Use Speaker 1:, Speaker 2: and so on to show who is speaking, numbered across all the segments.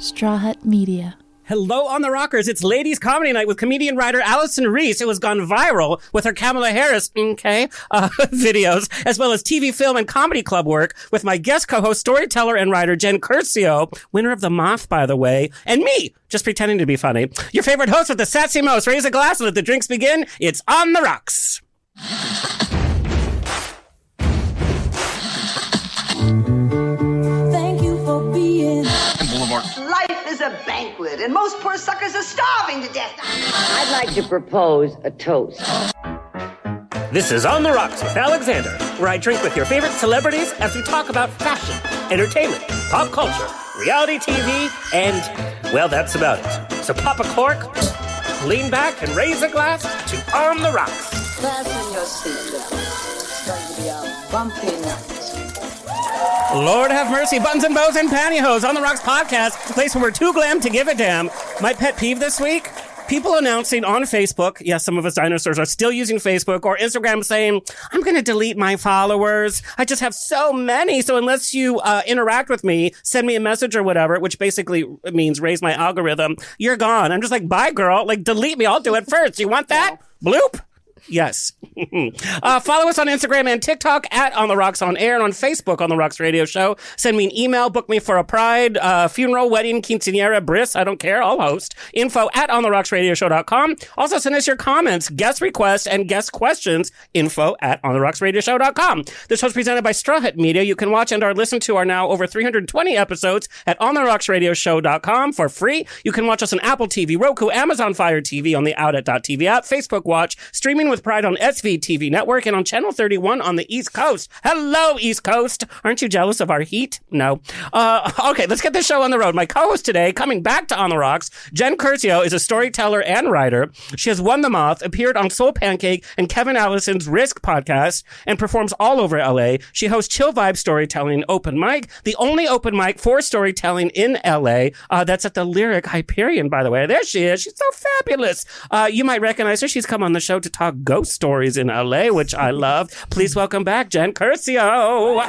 Speaker 1: Straw Hut Media.
Speaker 2: Hello on the Rockers. It's Ladies Comedy Night with comedian writer Allison Reese, who has gone viral with her Kamala Harris videos, as well as TV, film, and comedy club work with my guest co-host, storyteller, and writer Jen Curcio, winner of the Moth, by the way, and me, just pretending to be funny. Your favorite host with the sassy most. Raise a glass and let the drinks begin. It's On the Rocks.
Speaker 3: Thank you for being
Speaker 4: Boulevard.
Speaker 5: Life is a banquet, and most poor suckers are starving to death.
Speaker 6: I'd like to propose a toast.
Speaker 2: This is On the Rocks with Alexander, where I drink with your favorite celebrities as we talk about fashion, entertainment, pop culture, reality TV, and, well, that's about it. So pop a cork, lean back, and raise a glass to On the Rocks.
Speaker 6: Fasten your seatbelt. It's going to be a bumpy night.
Speaker 2: Lord have mercy, buttons and bows and pantyhose. On the Rocks podcast, a place where we're too glam to give a damn. My pet peeve this week, people announcing on Facebook, yes, some of us dinosaurs are still using Facebook or Instagram, saying, I'm going to delete my followers. I just have so many. So unless you interact with me, send me a message or whatever, which basically means raise my algorithm, you're gone. I'm just like, bye, girl. Like, delete me. I'll do it first. You want that? Bloop. Yes. Follow us on Instagram and TikTok at On The Rocks On Air, and on Facebook On The Rocks Radio Show. Send me an email, book me for a pride, funeral, wedding, quinceañera, bris, I don't care, I'll host. Info at ontherocksradioshow.com. Also send us your comments, guest requests, and guest questions. Info at ontherocksradioshow.com. This show's presented by Straw Hut Media. You can watch and or listen to our now over 320 episodes at ontherocksradioshow.com for free. You can watch us on Apple TV, Roku, Amazon Fire TV, on the Outlet.tv app, Facebook Watch, streaming with pride on SVTV Network, and on Channel 31 on the East Coast. Hello, East Coast. Aren't you jealous of our heat? No. Okay, let's get this show on the road. My co-host today, coming back to On the Rocks, Jen Curcio, is a storyteller and writer. She has won the Moth, appeared on Soul Pancake and Kevin Allison's Risk podcast, and performs all over LA. She hosts Chill Vibe Storytelling Open Mic, the only open mic for storytelling in LA. That's at the Lyric Hyperion, by the way. There she is. She's so fabulous. You might recognize her. She's come on the show to talk ghost stories in LA, which I love. Please welcome back Jen Curcio.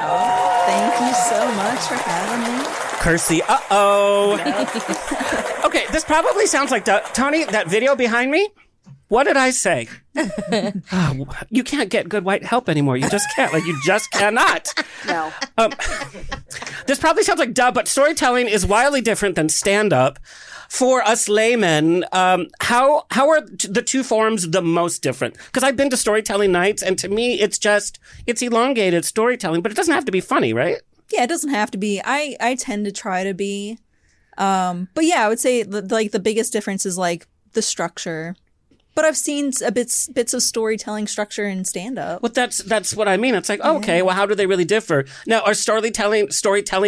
Speaker 7: Thank you so much for having me.
Speaker 2: Curcio. Okay, this probably sounds like Tony, that video behind me. What did I say? You can't get good white help anymore. You just can't. Like, you just cannot.
Speaker 5: No.
Speaker 2: This probably sounds like duh, but storytelling is wildly different than stand-up. For us laymen, how are the two forms the most different? Because I've been to storytelling nights, and to me, it's elongated storytelling, but it doesn't have to be funny, right?
Speaker 7: Yeah, it doesn't have to be. I tend to try to be. But yeah, I would say the biggest difference is like the structure. But I've seen bits of storytelling structure in stand-up.
Speaker 2: Well, that's what I mean. It's like, okay, well, how do they really differ? Now, are storytelling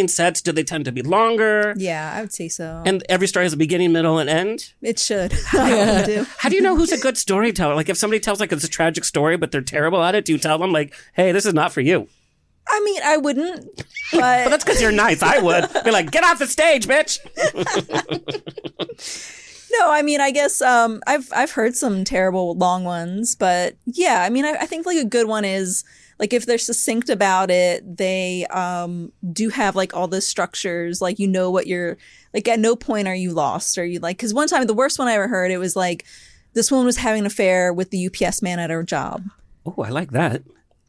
Speaker 2: sets, do they tend to be longer?
Speaker 7: Yeah, I would say so.
Speaker 2: And every story has a beginning, middle, and end?
Speaker 7: It should. I do.
Speaker 2: How do you know who's a good storyteller? Like, if somebody tells, like, it's a tragic story, but they're terrible at it, do you tell them, like, hey, this is not for you?
Speaker 7: I mean, I wouldn't, but...
Speaker 2: Well, that's because you're nice. I would. Be like, get off the stage, bitch!
Speaker 7: No, I mean, I guess I've heard some terrible long ones, but yeah, I mean, I think like a good one is like if they're succinct about it, they do have like all the structures, like you know what you're like. At no point are you lost, or you like because one time the worst one I ever heard, it was like this woman was having an affair with the UPS man at her job.
Speaker 2: Oh, I like that.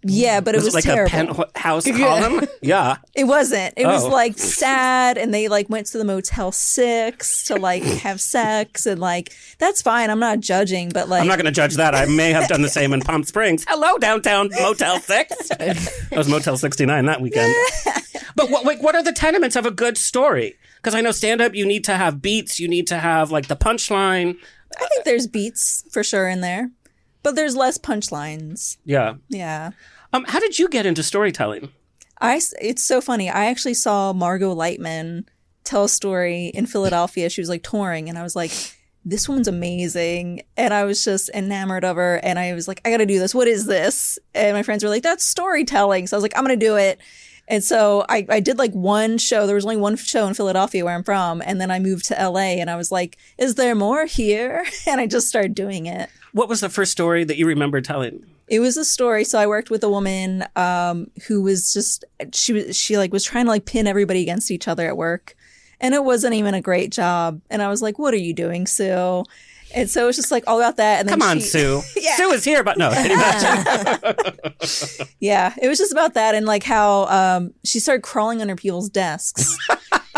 Speaker 7: Yeah, but it was
Speaker 2: like
Speaker 7: terrible.
Speaker 2: A penthouse column? Yeah.
Speaker 7: It wasn't. It was like sad, and they like went to the Motel 6 to like have sex, and like that's fine. I'm not judging, but like
Speaker 2: I'm not going to judge that. I may have done the same in Palm Springs. Hello, downtown Motel 6. That was Motel 69 that weekend. But what are the tenements of a good story? Because I know stand-up, you need to have beats, you need to have like the punchline.
Speaker 7: I think there's beats for sure in there. But there's less punchlines.
Speaker 2: Yeah.
Speaker 7: Yeah.
Speaker 2: How did you get into storytelling?
Speaker 7: It's so funny. I actually saw Margot Lightman tell a story in Philadelphia. She was like touring, and I was like, this woman's amazing. And I was just enamored of her. And I was like, I got to do this. What is this? And my friends were like, that's storytelling. So I was like, I'm going to do it. And so I did like one show. There was only one show in Philadelphia where I'm from. And then I moved to LA, and I was like, is there more here? And I just started doing it.
Speaker 2: What was the first story that you remember telling?
Speaker 7: It was a story. So I worked with a woman who was just, she like was trying to like pin everybody against each other at work. And it wasn't even a great job. And I was like, what are you doing, Sue? And so it was just like all about that. And then
Speaker 2: Come on, Sue.
Speaker 7: Yeah.
Speaker 2: Sue is here, but no. Can you imagine?
Speaker 7: Yeah, it was just about that and like how she started crawling under people's desks.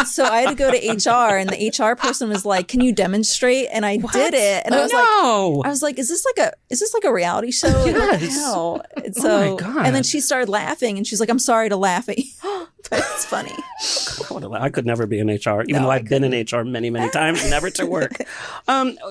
Speaker 7: So I had to go to HR, and the HR person was like, "Can you demonstrate?" And I did it, and I was like, "Is this like a reality show? Like, what the hell?" And so,
Speaker 2: Oh my God.
Speaker 7: and then she started laughing, and she's like, "I'm sorry to laugh at you, but it's funny."
Speaker 2: I could never be in HR, even though I've been in HR many, many times, never to work.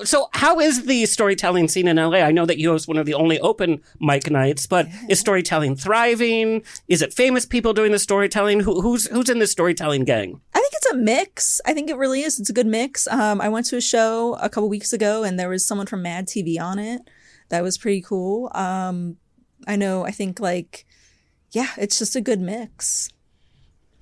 Speaker 2: So how is the storytelling scene in LA? I know that you host one of the only open mic nights, but is storytelling thriving? Is it famous people doing the storytelling? Who's in the storytelling gang?
Speaker 7: I think it's a mix. I think it really is. It's a good mix. I went to a show a couple weeks ago, and there was someone from Mad TV on it. That was pretty cool. I think it's just a good mix.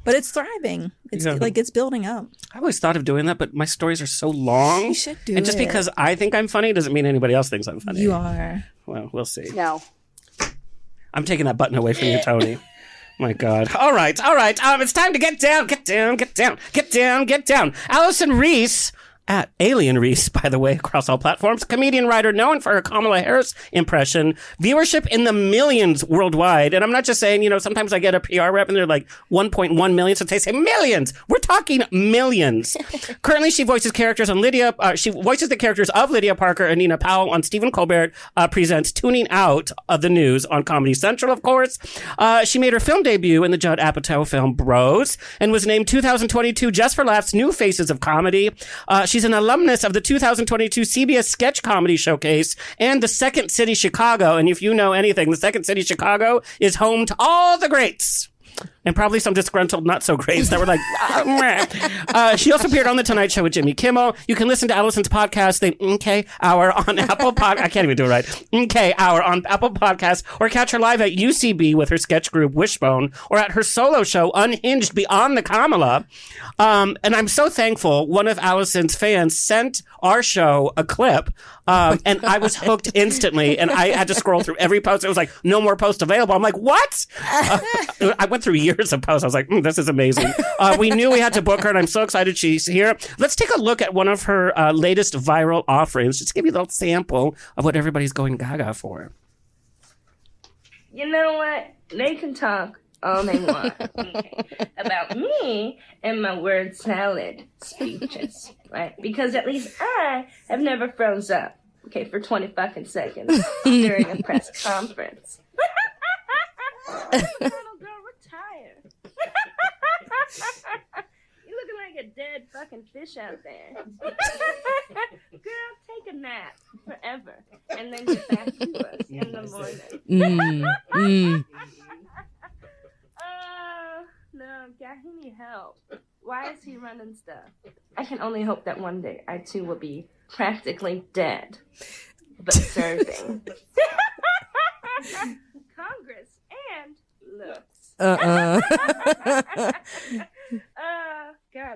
Speaker 7: But it's thriving. It's it's building up.
Speaker 2: I always thought of doing that, but my stories are so long.
Speaker 7: You should do it.
Speaker 2: And just because I think I'm funny doesn't mean anybody else thinks I'm funny.
Speaker 7: You are.
Speaker 2: Well, we'll see.
Speaker 6: No.
Speaker 2: I'm taking that button away from you, Tony. My God. All right. It's time to get down. Allison Reese, at Alien Reese, by the way, across all platforms, comedian writer known for her Kamala Harris impression, viewership in the millions worldwide. And I'm not just saying, sometimes I get a PR rep and they're like 1.1 million. So they say millions. We're talking millions. Currently, she voices characters on she voices the characters of Lydia Parker and Nina Powell on Stephen Colbert presents Tuning Out of the News on Comedy Central, of course. She made her film debut in the Judd Apatow film Bros and was named 2022 Just for Laughs New Faces of Comedy. She's an alumnus of the 2022 CBS Sketch Comedy Showcase and the Second City Chicago. And if you know anything, the Second City Chicago is home to all the greats. And probably some disgruntled not-so-greats that were like, she also appeared on The Tonight Show with Jimmy Kimmel. You can listen to Allison's podcast, the MK Hour on Apple Podcast. I can't even do it right. MK Hour on Apple Podcasts, or catch her live at UCB with her sketch group Wishbone, or at her solo show Unhinged Beyond the Kamala. And I'm so thankful one of Allison's fans sent our show a clip, and I was hooked instantly, and I had to scroll through every post. It was like, no more post available. I'm like, what? I went through years of posts. I was like, this is amazing. We knew we had to book her, and I'm so excited she's here. Let's take a look at one of her latest viral offerings, just to give you a little sample of what everybody's going gaga for.
Speaker 1: You know what? They can talk all they want about me and my word salad speeches, right? Because at least I have never froze up, for 20 fucking seconds during a press conference. Little girl, retire. You looking like a dead fucking fish out there. Girl, take a nap forever and then get back to us in the morning. No, God, he need help. Why is he running stuff? I can only hope that one day I too will be practically dead, but serving Congress and looks. God,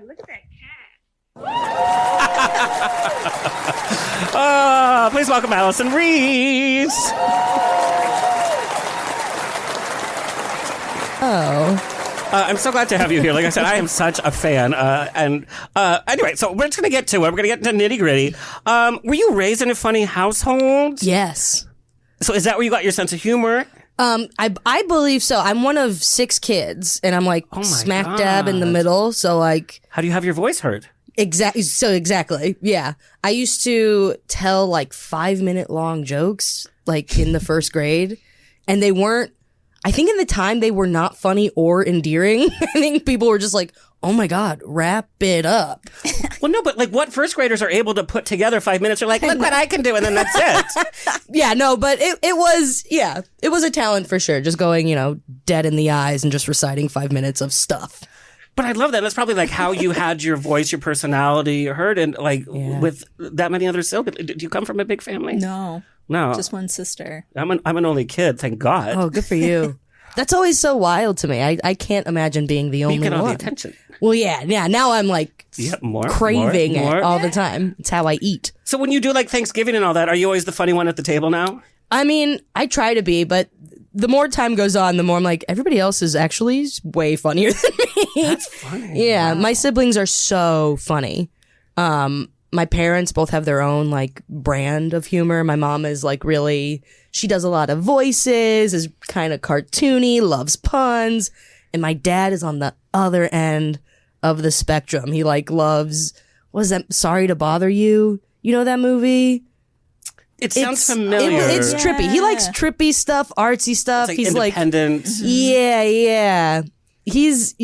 Speaker 1: look at that cat.
Speaker 2: Please welcome Allison Reese.
Speaker 3: Oh.
Speaker 2: I'm so glad to have you here. Like I said, I am such a fan. Anyway, so we're just going to get to it. We're going to get into nitty gritty. Were you raised in a funny household?
Speaker 3: Yes.
Speaker 2: So is that where you got your sense of humor?
Speaker 3: I believe so. I'm one of 6 kids, and I'm like smack dab in the middle. So like,
Speaker 2: how do you have your voice heard?
Speaker 3: Exactly. Yeah. I used to tell like 5-minute long jokes like in the first grade, and they weren't. I think in the time they were not funny or endearing. I think people were just like, oh my God, wrap it up.
Speaker 2: Well, no, but like what first graders are able to put together 5 minutes? They're like, look what I can do. And then that's it.
Speaker 3: Yeah, no, but it was a talent for sure. Just going, dead in the eyes and just reciting 5 minutes of stuff.
Speaker 2: But I love that. That's probably like how you had your voice, your personality heard, and like with that many other siblings. Did you come from a big family?
Speaker 7: No. Just one sister.
Speaker 2: I'm an only kid, thank God.
Speaker 3: Oh, good for you. That's always so wild to me. I can't imagine being the only one.
Speaker 2: You get all the attention.
Speaker 3: Well, yeah. Now I'm like craving it all the time. It's how I eat.
Speaker 2: So when you do like Thanksgiving and all that, are you always the funny one at the table now?
Speaker 3: I mean, I try to be, but the more time goes on, the more I'm like, everybody else is actually way funnier than me.
Speaker 2: That's funny.
Speaker 3: Yeah, my siblings are so funny. My parents both have their own like brand of humor. My mom is like really, she does a lot of voices, is kind of cartoony, loves puns. And my dad is on the other end of the spectrum. He like loves, what is that, Sorry to Bother You? You know that movie?
Speaker 2: It sounds familiar.
Speaker 3: It's trippy. He likes trippy stuff, artsy stuff.
Speaker 2: It's
Speaker 3: He's like
Speaker 2: independent.
Speaker 3: yeah. He's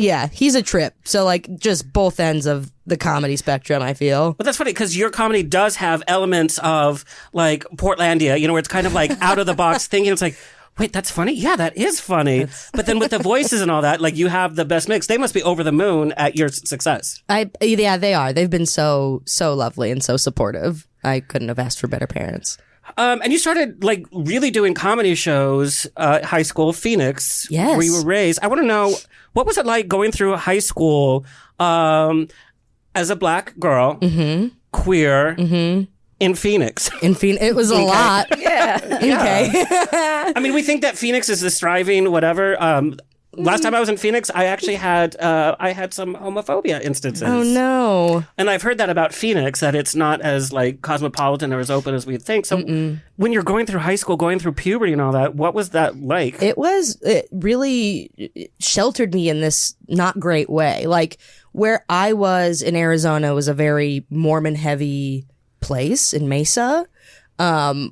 Speaker 3: a trip. So like just both ends of the comedy spectrum, I feel.
Speaker 2: But that's funny because your comedy does have elements of like Portlandia, where it's kind of like out of the box thinking. It's like, wait, that's funny? Yeah, that is funny. But then with the voices and all that, like you have the best mix. They must be over the moon at your success.
Speaker 3: Yeah, they are. They've been so lovely and so supportive. I couldn't have asked for better parents.
Speaker 2: And you started like really doing comedy shows, high school, Phoenix,
Speaker 3: yes,
Speaker 2: where you were raised. I want to know, what was it like going through high school as a black girl, queer, in Phoenix?
Speaker 3: It was a lot.
Speaker 7: Yeah.
Speaker 3: Okay.
Speaker 2: I mean, we think that Phoenix is this thriving whatever. Last time I was in Phoenix, I actually had some homophobia instances.
Speaker 3: Oh no!
Speaker 2: And I've heard that about Phoenix, that it's not as like cosmopolitan or as open as we'd think. So when you're going through high school, going through puberty and all that, what was that like? It
Speaker 3: really sheltered me in this not great way. Like where I was in Arizona was a very Mormon heavy place in Mesa.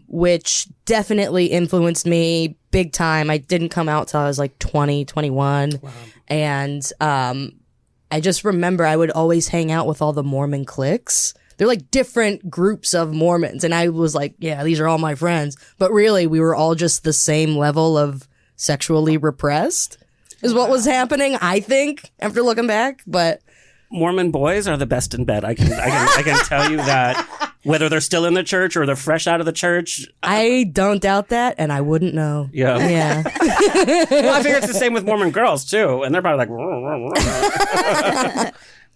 Speaker 3: Which definitely influenced me big time. I didn't come out till I was like 20, 21. Wow. And I just remember I would always hang out with all the Mormon cliques. They're like different groups of Mormons. And I was like, yeah, these are all my friends. But really, we were all just the same level of sexually repressed is what was happening, I think, after looking back. But
Speaker 2: Mormon boys are the best in bed. I can tell you that, whether they're still in the church or they're fresh out of the church.
Speaker 3: I don't doubt that, and I wouldn't know.
Speaker 2: Yeah. Well, I figure it's the same with Mormon girls too, and they're probably like,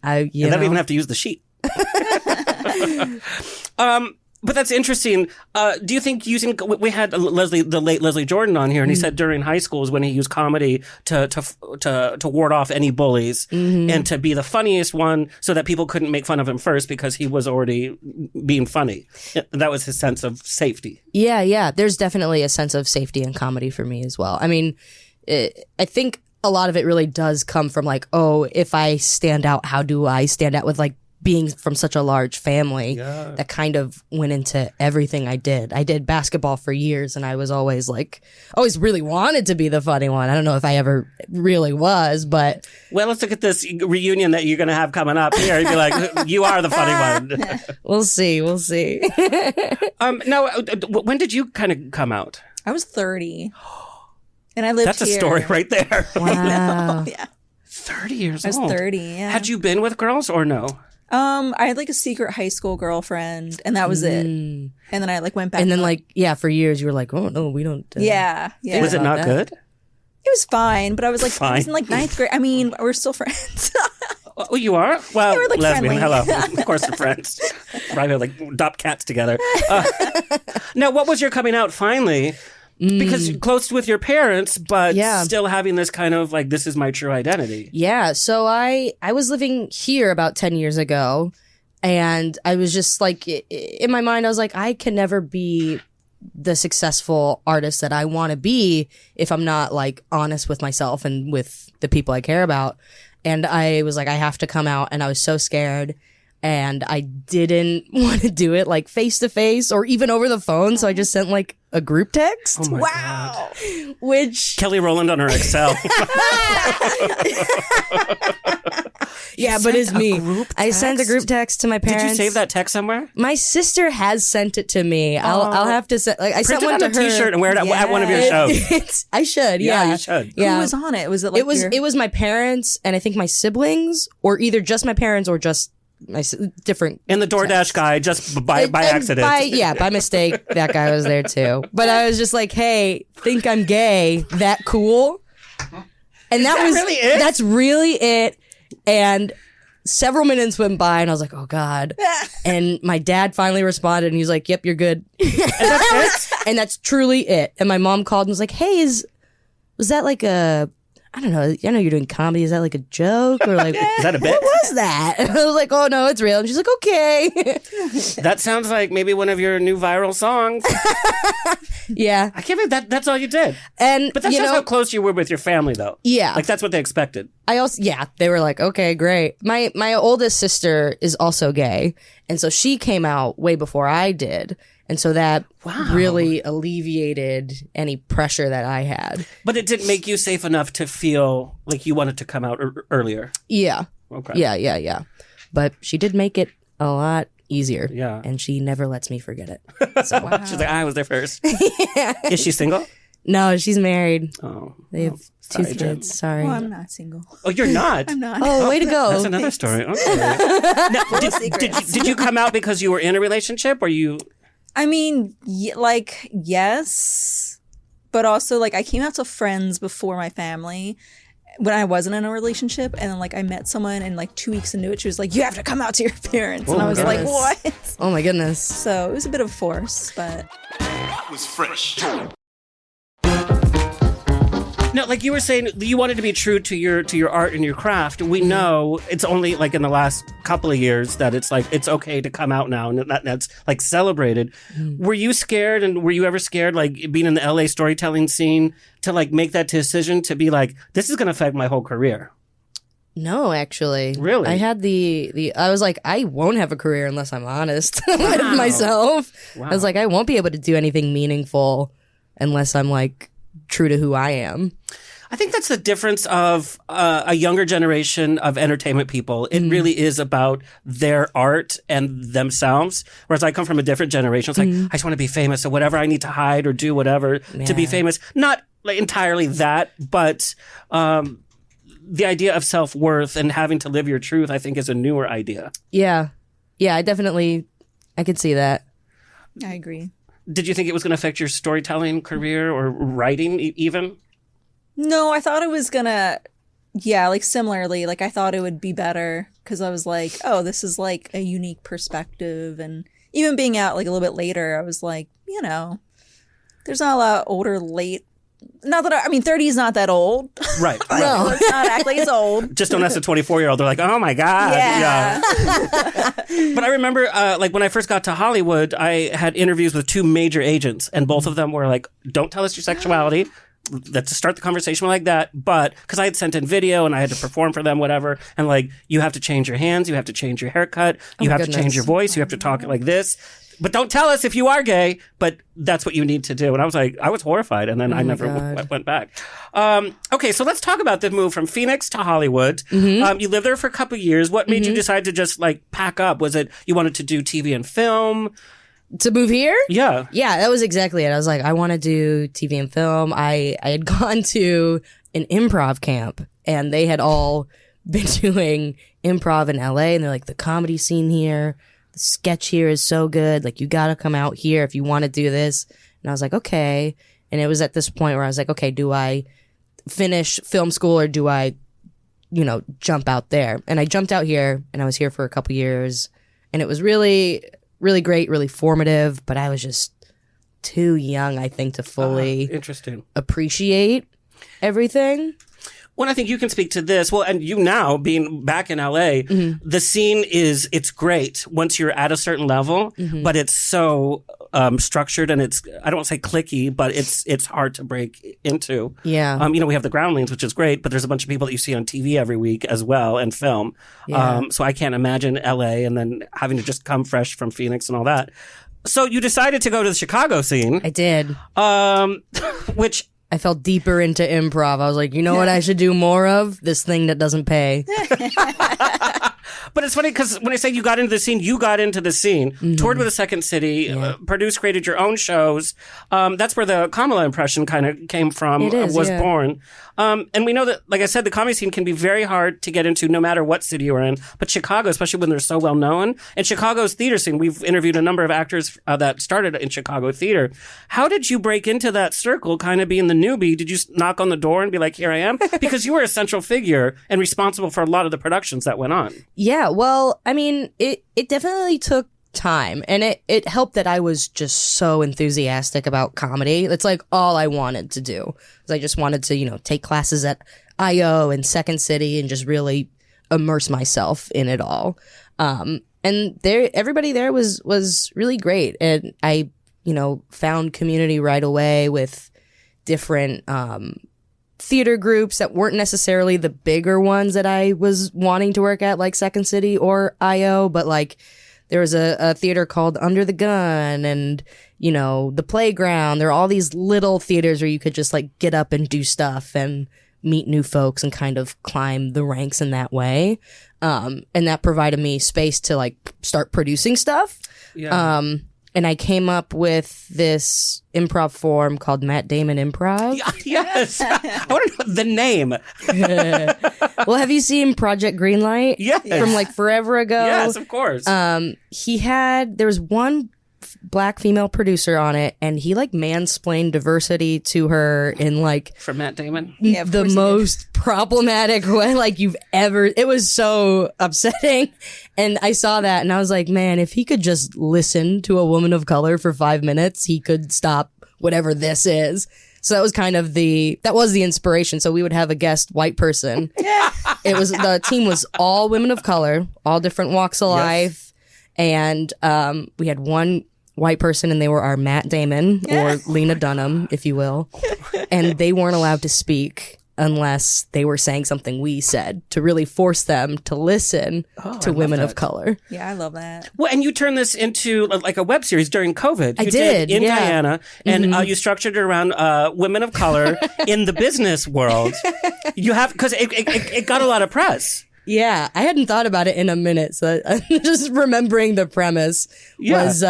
Speaker 2: and they don't even have to use the sheet. But that's interesting. Do you think we had the late Leslie Jordan on here, and he said during high school is when he used comedy to ward off any bullies and to be the funniest one so that people couldn't make fun of him first because he was already being funny. That was his sense of safety. Yeah.
Speaker 3: There's definitely a sense of safety in comedy for me as well. I mean, I think a lot of it really does come from like, oh, if I stand out, how do I stand out with like being from such a large family? That kind of went into everything I did. I did basketball for years and I was always really wanted to be the funny one. I don't know if I ever really was, but. Well, let's look at this reunion that you're going to have coming up here. You'd be like, you are the funny one. We'll see. Now, when did you kind of come out?
Speaker 7: I was 30. And I lived
Speaker 2: That's
Speaker 7: here.
Speaker 2: A story right there.
Speaker 3: Wow.
Speaker 7: Yeah.
Speaker 2: 30 years old.
Speaker 7: I was 30, yeah.
Speaker 2: Had you been with girls or no?
Speaker 7: I had like a secret high school girlfriend, and that was it. And then I like went back.
Speaker 3: And then for years you were like, oh no, we don't.
Speaker 7: Yeah.
Speaker 2: Was it not good?
Speaker 7: It was fine, but I was like, I was in like 9th grade. I mean, we're still friends.
Speaker 2: Oh, you are? Well,
Speaker 7: we're, like,
Speaker 2: lesbian.
Speaker 7: friendly.
Speaker 2: Hello. Of course, we're friends. Right, like adopt cats together. Now, what was your coming out finally? Because close with your parents, but still having this kind of like, this is my true identity. Yeah. So I was living here about 10 years ago, and I was just like, in my mind, I was like, I can never be the successful artist that I want to be if I'm not like honest with myself and with the people I care about. And I was like, I have to come out, and I was so scared. And I didn't want to do it like face to face or even over the phone. So I just sent like a group text. Oh my God.
Speaker 3: Which
Speaker 2: Kelly Rowland on her Excel.
Speaker 3: Yeah, but it's me. I sent a group text to my parents.
Speaker 2: Did you save that text somewhere?
Speaker 3: My sister has sent it to me. I'll have to send. Like I sent one to her.
Speaker 2: Print it on a T-shirt and wear it at one of your shows.
Speaker 3: I should. Yeah,
Speaker 2: you should.
Speaker 3: Yeah.
Speaker 7: Who was on it? Was it like
Speaker 3: it was my parents and I think my siblings, or either just my parents or just my different.
Speaker 2: And the DoorDash guy, just by accident.
Speaker 3: By mistake, that guy was there too. But I was just like, hey, think I'm gay? That cool? And that was
Speaker 2: really it.
Speaker 3: That's really it. And several minutes went by, and I was like, oh God. And my dad finally responded, and he was like, yep, you're good.
Speaker 2: And that's it?
Speaker 3: And that's truly it. And my mom called and was like, hey, was that like a, I don't know, I know you're doing comedy. Is that like a joke? Or like,
Speaker 2: Is that a bit?
Speaker 3: what was that? And I was like, oh no, it's real. And she's like, okay.
Speaker 2: That sounds like maybe one of your new viral songs.
Speaker 3: Yeah.
Speaker 2: I can't believe that's all you did.
Speaker 3: And,
Speaker 2: But that shows how close you were with your family, though.
Speaker 3: Yeah.
Speaker 2: Like, that's what they expected.
Speaker 3: They were like, okay, great. My oldest sister is also gay. And so she came out way before I did. And so that really alleviated any pressure that I had.
Speaker 2: But it didn't make you safe enough to feel like you wanted to come out earlier.
Speaker 3: Yeah.
Speaker 2: Okay.
Speaker 3: Yeah. But she did make it a lot easier.
Speaker 2: Yeah.
Speaker 3: And she never lets me forget it. So,
Speaker 2: She's like, I was there first. Is she single?
Speaker 3: No, she's married.
Speaker 2: Oh.
Speaker 3: They have
Speaker 2: sorry,
Speaker 3: two
Speaker 2: Jen.
Speaker 3: kids. Sorry.
Speaker 7: Well, I'm not single.
Speaker 2: Oh, you're not?
Speaker 7: I'm not.
Speaker 3: Oh, way to go.
Speaker 2: That's another story. Okay. Now, did you come out because you were in a relationship or you...
Speaker 7: I mean, yes, but also like I came out to friends before my family when I wasn't in a relationship, and then like I met someone and like 2 weeks into it, she was like, "You have to come out to your parents," and I was like, "What?"
Speaker 3: Oh my goodness.
Speaker 7: So it was a bit of force, but
Speaker 4: That was fresh.
Speaker 2: No, like you were saying, you wanted to be true to your art and your craft. We know it's only like in the last couple of years that it's like it's okay to come out now, and that's like celebrated. Were you scared, and were you ever scared, like being in the LA storytelling scene, to like make that decision to be like, this is going to affect my whole career?
Speaker 3: No, actually.
Speaker 2: Really?
Speaker 3: I had I was like, I won't have a career unless I'm honest with myself.
Speaker 2: Wow.
Speaker 3: I was like, I won't be able to do anything meaningful unless I'm like true to who I am.
Speaker 2: I think that's the difference of a younger generation of entertainment people. It really is about their art and themselves. Whereas I come from a different generation. It's like, I just want to be famous. So whatever I need to hide or do whatever to be famous. Not like entirely that, but the idea of self-worth and having to live your truth, I think, is a newer idea.
Speaker 3: Yeah. Yeah, I could see that.
Speaker 7: I agree.
Speaker 2: Did you think it was going to affect your storytelling career or writing even?
Speaker 7: No, I thought it was gonna, like similarly, like I thought it would be better because I was like, oh, this is like a unique perspective. And even being out like a little bit later, I was like, there's not a lot older, late. Not that I mean, 30 is not that old.
Speaker 2: Right.
Speaker 3: No.
Speaker 7: Let's not act like it's old.
Speaker 2: Just don't ask a 24-year-old. They're like, oh my God.
Speaker 7: Yeah.
Speaker 2: But I remember, like when I first got to Hollywood, I had interviews with two major agents, and both of them were like, don't tell us your sexuality. Let's start the conversation like that. But because I had sent in video and I had to perform for them, whatever, and like, you have to change your hands, you have to change your haircut, you have to change your voice, you have to talk like this. But don't tell us if you are gay, but that's what you need to do. And I was like, I was horrified. And then I never went back. Okay, so let's talk about the move from Phoenix to Hollywood. You lived there for a couple of years. What made you decide to just like pack up? Was it you wanted to do TV and film?
Speaker 3: To move here?
Speaker 2: Yeah.
Speaker 3: Yeah, that was exactly it. I was like, I want to do TV and film. I had gone to an improv camp, and they had all been doing improv in LA, and they're like, the comedy scene here, the sketch here is so good. Like, you got to come out here if you want to do this. And I was like, okay. And it was at this point where I was like, okay, do I finish film school or do I, jump out there? And I jumped out here, and I was here for a couple years, and it was really, really great, really formative, but I was just too young, I think, to fully
Speaker 2: Interesting.
Speaker 3: appreciate everything.
Speaker 2: Well, I think you can speak to this. Well, and you now being back in LA, the scene it's great once you're at a certain level, but it's so structured and it's, I don't want to say cliquey, but it's hard to break into.
Speaker 3: Yeah.
Speaker 2: We have the Groundlings, which is great, but there's a bunch of people that you see on TV every week as well and film.
Speaker 3: Yeah.
Speaker 2: So I can't imagine LA and then having to just come fresh from Phoenix and all that. So you decided to go to the Chicago scene.
Speaker 3: I did.
Speaker 2: Which
Speaker 3: I fell deeper into improv. I was like, you know what I should do more of? This thing that doesn't pay.
Speaker 2: But it's funny because when I say you got into the scene, toured with the Second City, produced, created your own shows. That's where the Kamala impression kind of came from, was born. And we know that, like I said, the comedy scene can be very hard to get into no matter what city you're in. But Chicago, especially when they're so well known, and Chicago's theater scene, we've interviewed a number of actors that started in Chicago theater. How did you break into that circle, kind of being the newbie? Did you knock on the door and be like, here I am? Because you were a central figure and responsible for a lot of the productions that went on.
Speaker 3: Yeah, well, I mean, it definitely took time. And it helped that I was just so enthusiastic about comedy. It's like all I wanted to do. I just wanted to, take classes at IO and Second City and just really immerse myself in it all. And everybody there was really great. And I, found community right away with different theater groups that weren't necessarily the bigger ones that I was wanting to work at, like Second City or IO, but like there was a theater called Under the Gun and, the Playground. There are all these little theaters where you could just like get up and do stuff and meet new folks and kind of climb the ranks in that way. And that provided me space to like start producing stuff.
Speaker 2: Yeah.
Speaker 3: And I came up with this improv form called Matt Damon Improv.
Speaker 2: Yes. I want to know the name.
Speaker 3: Well, have you seen Project Greenlight?
Speaker 2: Yes.
Speaker 3: From like forever ago?
Speaker 2: Yes, of course.
Speaker 3: There was one black female producer on it, and he like mansplained diversity to her in like
Speaker 2: From Matt Damon?
Speaker 7: Yeah, of
Speaker 3: the
Speaker 7: course he
Speaker 3: most problematic way like you've ever. It was so upsetting. And I saw that and I was like, man, if he could just listen to a woman of color for 5 minutes, he could stop whatever this is. So that was kind of that was the inspiration. So we would have a guest white person. The team was all women of color, all different walks of life. And we had one white person, and they were our Matt Damon or Lena Dunham, if you will. And they weren't allowed to speak unless they were saying something we said to really force them to listen to women of color.
Speaker 7: Yeah, I love that.
Speaker 2: Well, and you turned this into like a web series during COVID.
Speaker 3: I
Speaker 2: You
Speaker 3: did,
Speaker 2: in
Speaker 3: yeah.
Speaker 2: Diana, and you structured it around women of color in the business world. You have because it got a lot of press.
Speaker 3: Yeah, I hadn't thought about it in a minute, so I'm just remembering the premise was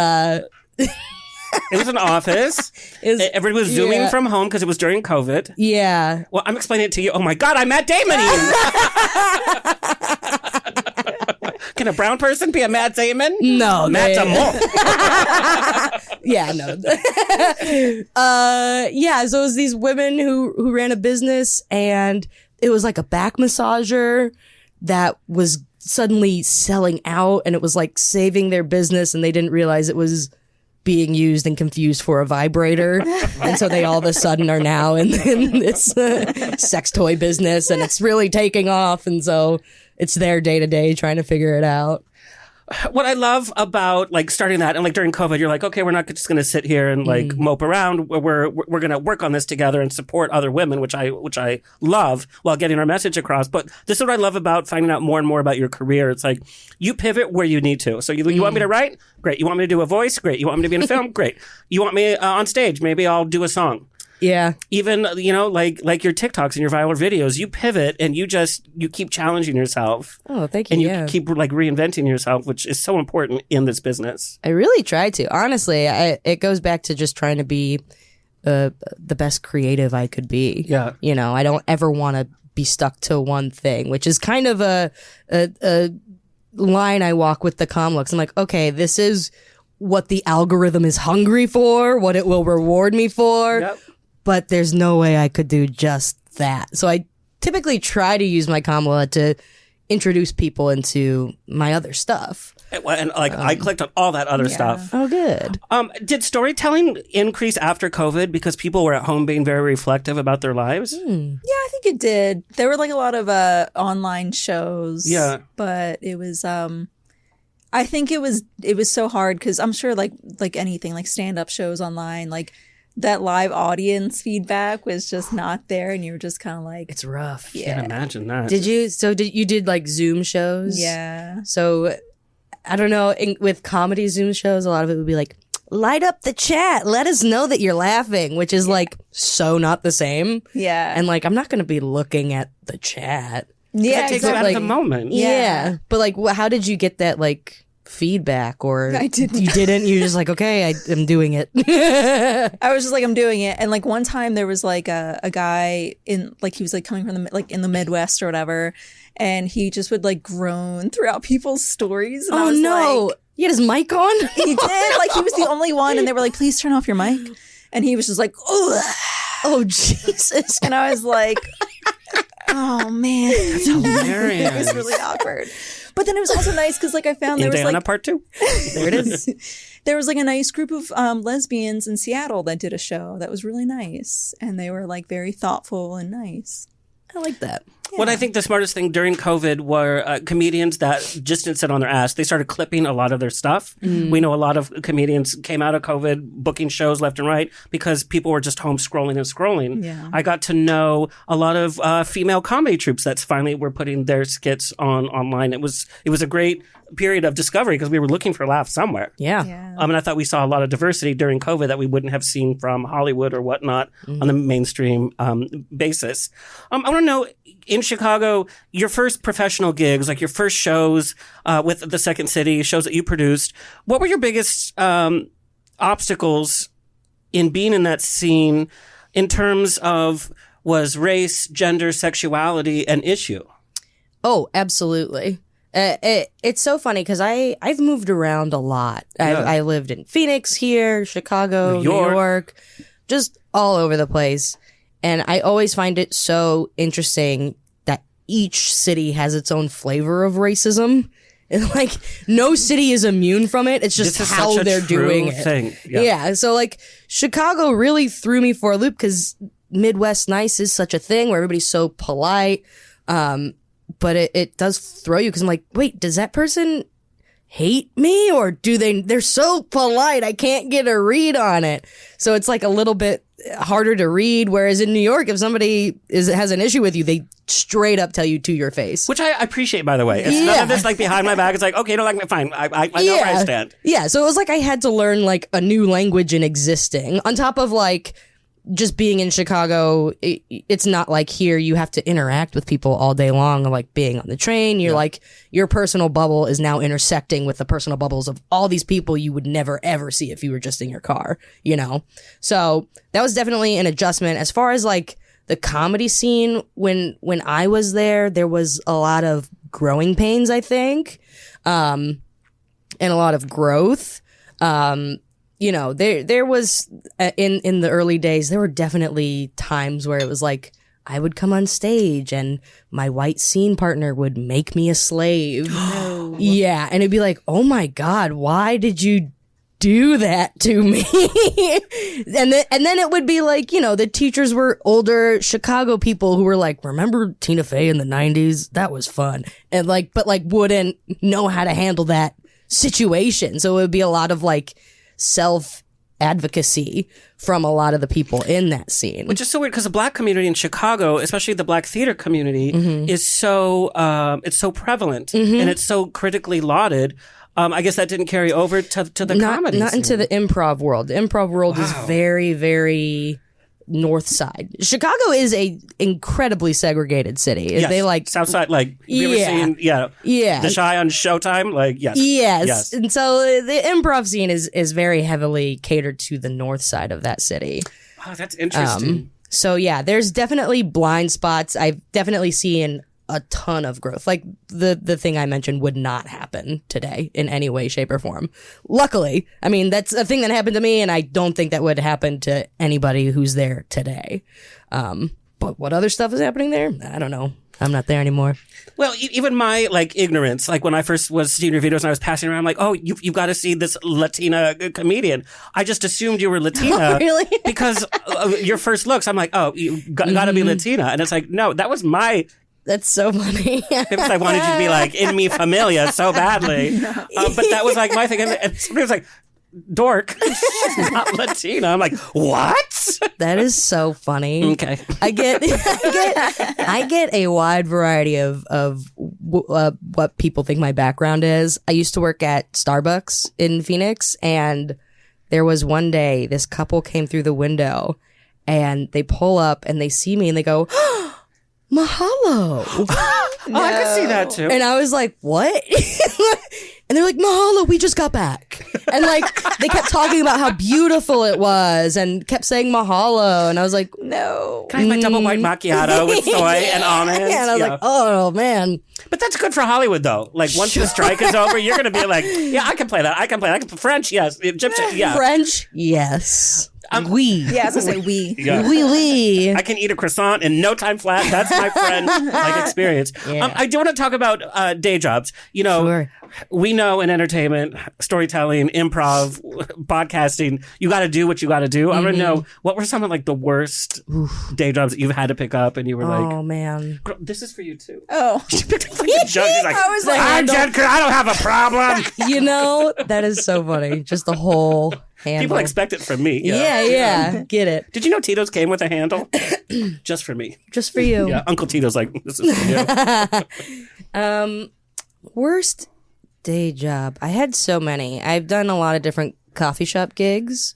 Speaker 2: It was an office. Everybody was zooming from home because it was during COVID.
Speaker 3: Yeah.
Speaker 2: Well, I'm explaining it to you. Oh my God, I'm Matt Damon. Can a brown person be a Matt Damon?
Speaker 3: No,
Speaker 2: Matt Damon.
Speaker 3: Yeah, no. So it was these women who ran a business, and it was like a back massager that was suddenly selling out, and it was like saving their business, and they didn't realize it was being used and confused for a vibrator. And so they all of a sudden are now in this sex toy business, and it's really taking off. And so it's their day to day trying to figure it out.
Speaker 2: What I love about like starting that and like during COVID, you're like, okay, we're not just going to sit here and like mope around. We're going to work on this together and support other women, which I love while getting our message across. But this is what I love about finding out more and more about your career. It's like you pivot where you need to. So you want me to write? Great. You want me to do a voice? Great. You want me to be in a film? Great. You want me on stage? Maybe I'll do a song.
Speaker 3: Yeah.
Speaker 2: Even, like your TikToks and your viral videos, you pivot and you keep challenging yourself.
Speaker 3: Oh, thank you.
Speaker 2: And you keep like reinventing yourself, which is so important in this business.
Speaker 3: I really try to. Honestly, it goes back to just trying to be the best creative I could be.
Speaker 2: Yeah.
Speaker 3: I don't ever want to be stuck to one thing, which is kind of a line I walk with the comm looks. I'm like, okay, this is what the algorithm is hungry for, what it will reward me for.
Speaker 2: Yep.
Speaker 3: But there's no way I could do just that. So I typically try to use my Kamala to introduce people into my other stuff.
Speaker 2: And I clicked on all that other stuff.
Speaker 3: Oh, good.
Speaker 2: Did storytelling increase after COVID because people were at home being very reflective about their lives?
Speaker 7: Yeah, I think it did. There were like a lot of online shows.
Speaker 2: Yeah.
Speaker 7: But it was I think it was so hard because I'm sure like anything, like stand-up shows online, like that live audience feedback was just not there, and you were just kind of like,
Speaker 3: It's rough.
Speaker 2: I can't imagine that.
Speaker 3: Did you did like Zoom shows?
Speaker 7: yeah.
Speaker 3: So I don't know, with comedy Zoom shows, a lot of it would be like, light up the chat, let us know that you're laughing, which is like so not the same.
Speaker 7: Yeah.
Speaker 3: And like, I'm not going to be looking at the chat.
Speaker 7: Yeah,
Speaker 2: It takes it out of the moment.
Speaker 3: Yeah. But like, how did you get that like feedback? Or
Speaker 7: I didn't.
Speaker 3: You didn't? You're just like, okay, I'm doing it.
Speaker 7: I was just like, I'm doing it. And like one time there was like a guy in like, he was like coming from in the Midwest or whatever. And he just would like groan throughout people's stories. And I was like,
Speaker 3: he had his mic on?
Speaker 7: he did. Like he was the only one. And they were like, please turn off your mic. And he was just like, ugh.
Speaker 3: Oh, Jesus.
Speaker 7: And I was like, oh man.
Speaker 2: That's hilarious.
Speaker 7: It was really awkward. But then it was also nice because like I found there was
Speaker 2: Indiana
Speaker 7: like
Speaker 2: Part 2.
Speaker 3: There it is.
Speaker 7: there was like a nice group of lesbians in Seattle that did a show that was really nice, and they were like very thoughtful and nice.
Speaker 3: I like that.
Speaker 2: What I think the smartest thing during COVID were comedians that just didn't sit on their ass. They started clipping a lot of their stuff. We know a lot of comedians came out of COVID booking shows left and right because people were just home scrolling and scrolling.
Speaker 7: Yeah.
Speaker 2: I got to know a lot of female comedy troupes that finally were putting their skits online. It was a great period of discovery because we were looking for laughs somewhere.
Speaker 3: Yeah.
Speaker 2: And I thought we saw a lot of diversity during COVID that we wouldn't have seen from Hollywood or whatnot on the mainstream basis. I want to know, in Chicago, your first professional gigs, like your first shows with the Second City, shows that you produced, what were your biggest obstacles in being in that scene in terms of was race, gender, sexuality an issue?
Speaker 3: Oh, absolutely. It's so funny because I've moved around a lot. I lived in Phoenix here, Chicago, New York, just all over the place. And I always find it so interesting that each city has its own flavor of racism. And like no city is immune from it. It's just how they're doing it. Yeah. So like Chicago really threw me for a loop because Midwest nice is such a thing where everybody's so polite. But it does throw you because I'm like, wait, does that person hate me or they're so polite I can't get a read on it. So it's like a little bit harder to read. Whereas in New York, if somebody has an issue with you, they straight up tell you to your face.
Speaker 2: Which I appreciate, by the way. It's none of this like behind my back. It's like, okay, you don't like me, fine. I know where I stand.
Speaker 3: Yeah, so it was like I had to learn like a new language in existing on top of like just being in Chicago. It's not like here you have to interact with people all day long, like being on the train. You're like, your personal bubble is now intersecting with the personal bubbles of all these people you would never ever see if you were just in your car, you know? So that was definitely an adjustment. As far as like the comedy scene, when I was there was a lot of growing pains, I think, and a lot of growth. You know, there was in the early days, there were definitely times where it was like I would come on stage and my white scene partner would make me a slave. No. Yeah, and it'd be like, oh my God, why did you do that to me? and then it would be like, you know, the teachers were older Chicago people who were like, remember Tina Fey in the 90s? That was fun. And like, but like wouldn't know how to handle that situation. So it would be a lot of like self-advocacy from a lot of the people in that scene.
Speaker 2: Which is so weird because the black community in Chicago, especially the black theater community, is so it's so prevalent and it's so critically lauded. I guess that didn't carry over to the comedy
Speaker 3: not
Speaker 2: scene.
Speaker 3: into the improv world. The improv world is very, very north side. Chicago is a incredibly segregated city.
Speaker 2: Yes.
Speaker 3: They like
Speaker 2: South Side, like you ever seen The Chi on Showtime? Like yes.
Speaker 3: And so the improv scene is very heavily catered to the north side of that city.
Speaker 2: Wow, that's interesting.
Speaker 3: So yeah, there's definitely blind spots. I've definitely seen a ton of growth. Like the thing I mentioned would not happen today in any way, shape, or form. Luckily, I mean, that's a thing that happened to me, and I don't think that would happen to anybody who's there today. But what other stuff is happening there? I don't know. I'm not there anymore.
Speaker 2: Well, even my like ignorance, like when I first was seeing your videos and I was passing around, like, oh, you've got to see this Latina comedian. I just assumed you were Latina.
Speaker 3: Oh, really?
Speaker 2: Because your first looks, I'm like, oh, you got to be Latina. And it's like, no, that was my...
Speaker 3: That's so funny.
Speaker 2: Because I wanted you to be like, in mi familia so badly. But that was like my thing. And somebody was like, dork, she's not Latina. I'm like, what?
Speaker 3: That is so funny.
Speaker 2: Okay.
Speaker 3: I get a wide variety of what people think my background is. I used to work at Starbucks in Phoenix, and there was one day this couple came through the window and they pull up and they see me and they go, mahalo.
Speaker 2: Oh, I could see that too.
Speaker 3: And I was like, what? And they're like, mahalo, we just got back. And like, they kept talking about how beautiful it was and kept saying mahalo. And I was like, no.
Speaker 2: Can I have my double white macchiato with soy and almonds?
Speaker 3: Yeah, and I was like, oh, man.
Speaker 2: But that's good for Hollywood, though. Like, once the strike is over, you're going to be like, yeah, I can play that. I can play French, yes. Egyptian, yeah.
Speaker 3: French, yes. We.
Speaker 7: Yeah, I was gonna say we.
Speaker 2: Yeah.
Speaker 3: We.
Speaker 2: I can eat a croissant in no time flat. That's my friend experience.
Speaker 3: Yeah.
Speaker 2: I do want to talk about day jobs. You know,
Speaker 3: Sure.
Speaker 2: we know in entertainment, storytelling, improv, podcasting, you got to do what you got to do. I want to know, what were some of like the worst day jobs that you've had to pick up and you were like,
Speaker 3: Oh man.
Speaker 2: girl, this is for you too.
Speaker 7: Oh,
Speaker 2: She picked up like the jug. She's like,
Speaker 7: I was like,
Speaker 2: I'm Jen, I don't have a problem.
Speaker 3: You know, that is so funny. Just the whole handle.
Speaker 2: People expect it from me.
Speaker 3: Yeah. Get it.
Speaker 2: Did you know Tito's came with a handle? Just for me.
Speaker 3: Just for you.
Speaker 2: Yeah, Uncle Tito's like, this is for you.
Speaker 3: Worst day job. I had so many. I've done a lot of different coffee shop gigs.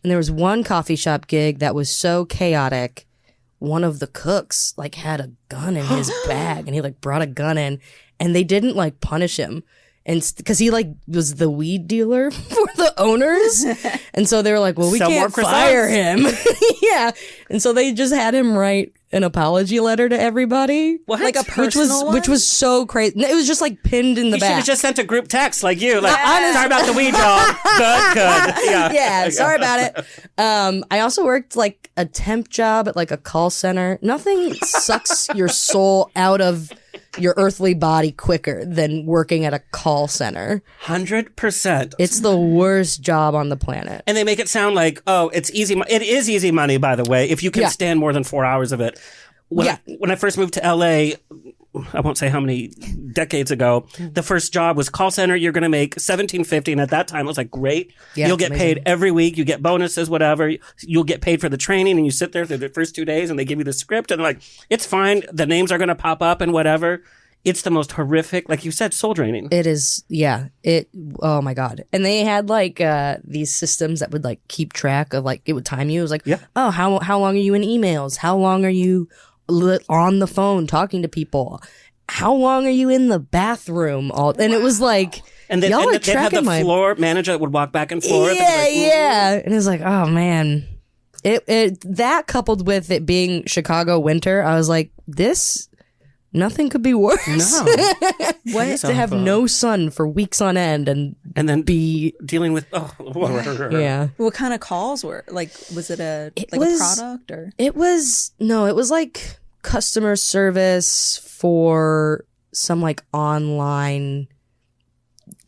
Speaker 3: And there was one coffee shop gig that was so chaotic. One of the cooks like had a gun in his bag and he like brought a gun in and they didn't like punish him. And because he like was the weed dealer for the owners. And so they were like, well, we
Speaker 2: Sell more
Speaker 3: can't fire
Speaker 2: croissants.
Speaker 3: him. Yeah. And so they just had him write an apology letter to everybody.
Speaker 2: What?
Speaker 7: like a personal one?
Speaker 3: Which was so crazy. It was just like pinned in the
Speaker 2: You should
Speaker 3: back.
Speaker 2: have just sent a group text like you. Like, sorry about the weed, y'all. Good. Yeah.
Speaker 3: Yeah, sorry about it. I also worked like a temp job at like a call center. Nothing sucks your soul out of your earthly body quicker than working at a call center.
Speaker 2: 100%.
Speaker 3: It's the worst job on the planet.
Speaker 2: And they make it sound like, oh, it's easy. It is easy money, by the way, if you can
Speaker 3: Yeah.
Speaker 2: stand more than 4 hours of it. When I first moved to LA, I won't say how many decades ago, the first job was call center. You're going to make $17.50. And at that time, it was like, great.
Speaker 3: Yeah,
Speaker 2: You'll get
Speaker 3: amazing.
Speaker 2: paid every week. You get bonuses, whatever. You'll get paid for the training and you sit there through the first 2 days and they give you the script and they're like, it's fine. The names are going to pop up and whatever. It's the most horrific, like you said, soul draining.
Speaker 3: It is, yeah. Oh my God. And they had like these systems that would like keep track of like, it would time you. It was like,
Speaker 2: Yeah.
Speaker 3: oh, how long are you in emails? How long are you on the phone talking to people? How long are you in the bathroom? And it was like,
Speaker 2: And then
Speaker 3: y'all are
Speaker 2: they'd have the
Speaker 3: tracking my
Speaker 2: floor manager that would walk back and forth.
Speaker 3: Yeah,
Speaker 2: and be like,
Speaker 3: yeah. And it's like, oh man. It that coupled with it being Chicago winter, I was like, nothing could be worse.
Speaker 2: No.
Speaker 3: What? To have no sun for weeks on end and
Speaker 2: And then
Speaker 3: be
Speaker 2: dealing with,
Speaker 3: yeah.
Speaker 7: What kind of calls were like? Was it a
Speaker 3: It
Speaker 7: like
Speaker 3: was-
Speaker 7: a product or?
Speaker 3: It was like customer service for some like online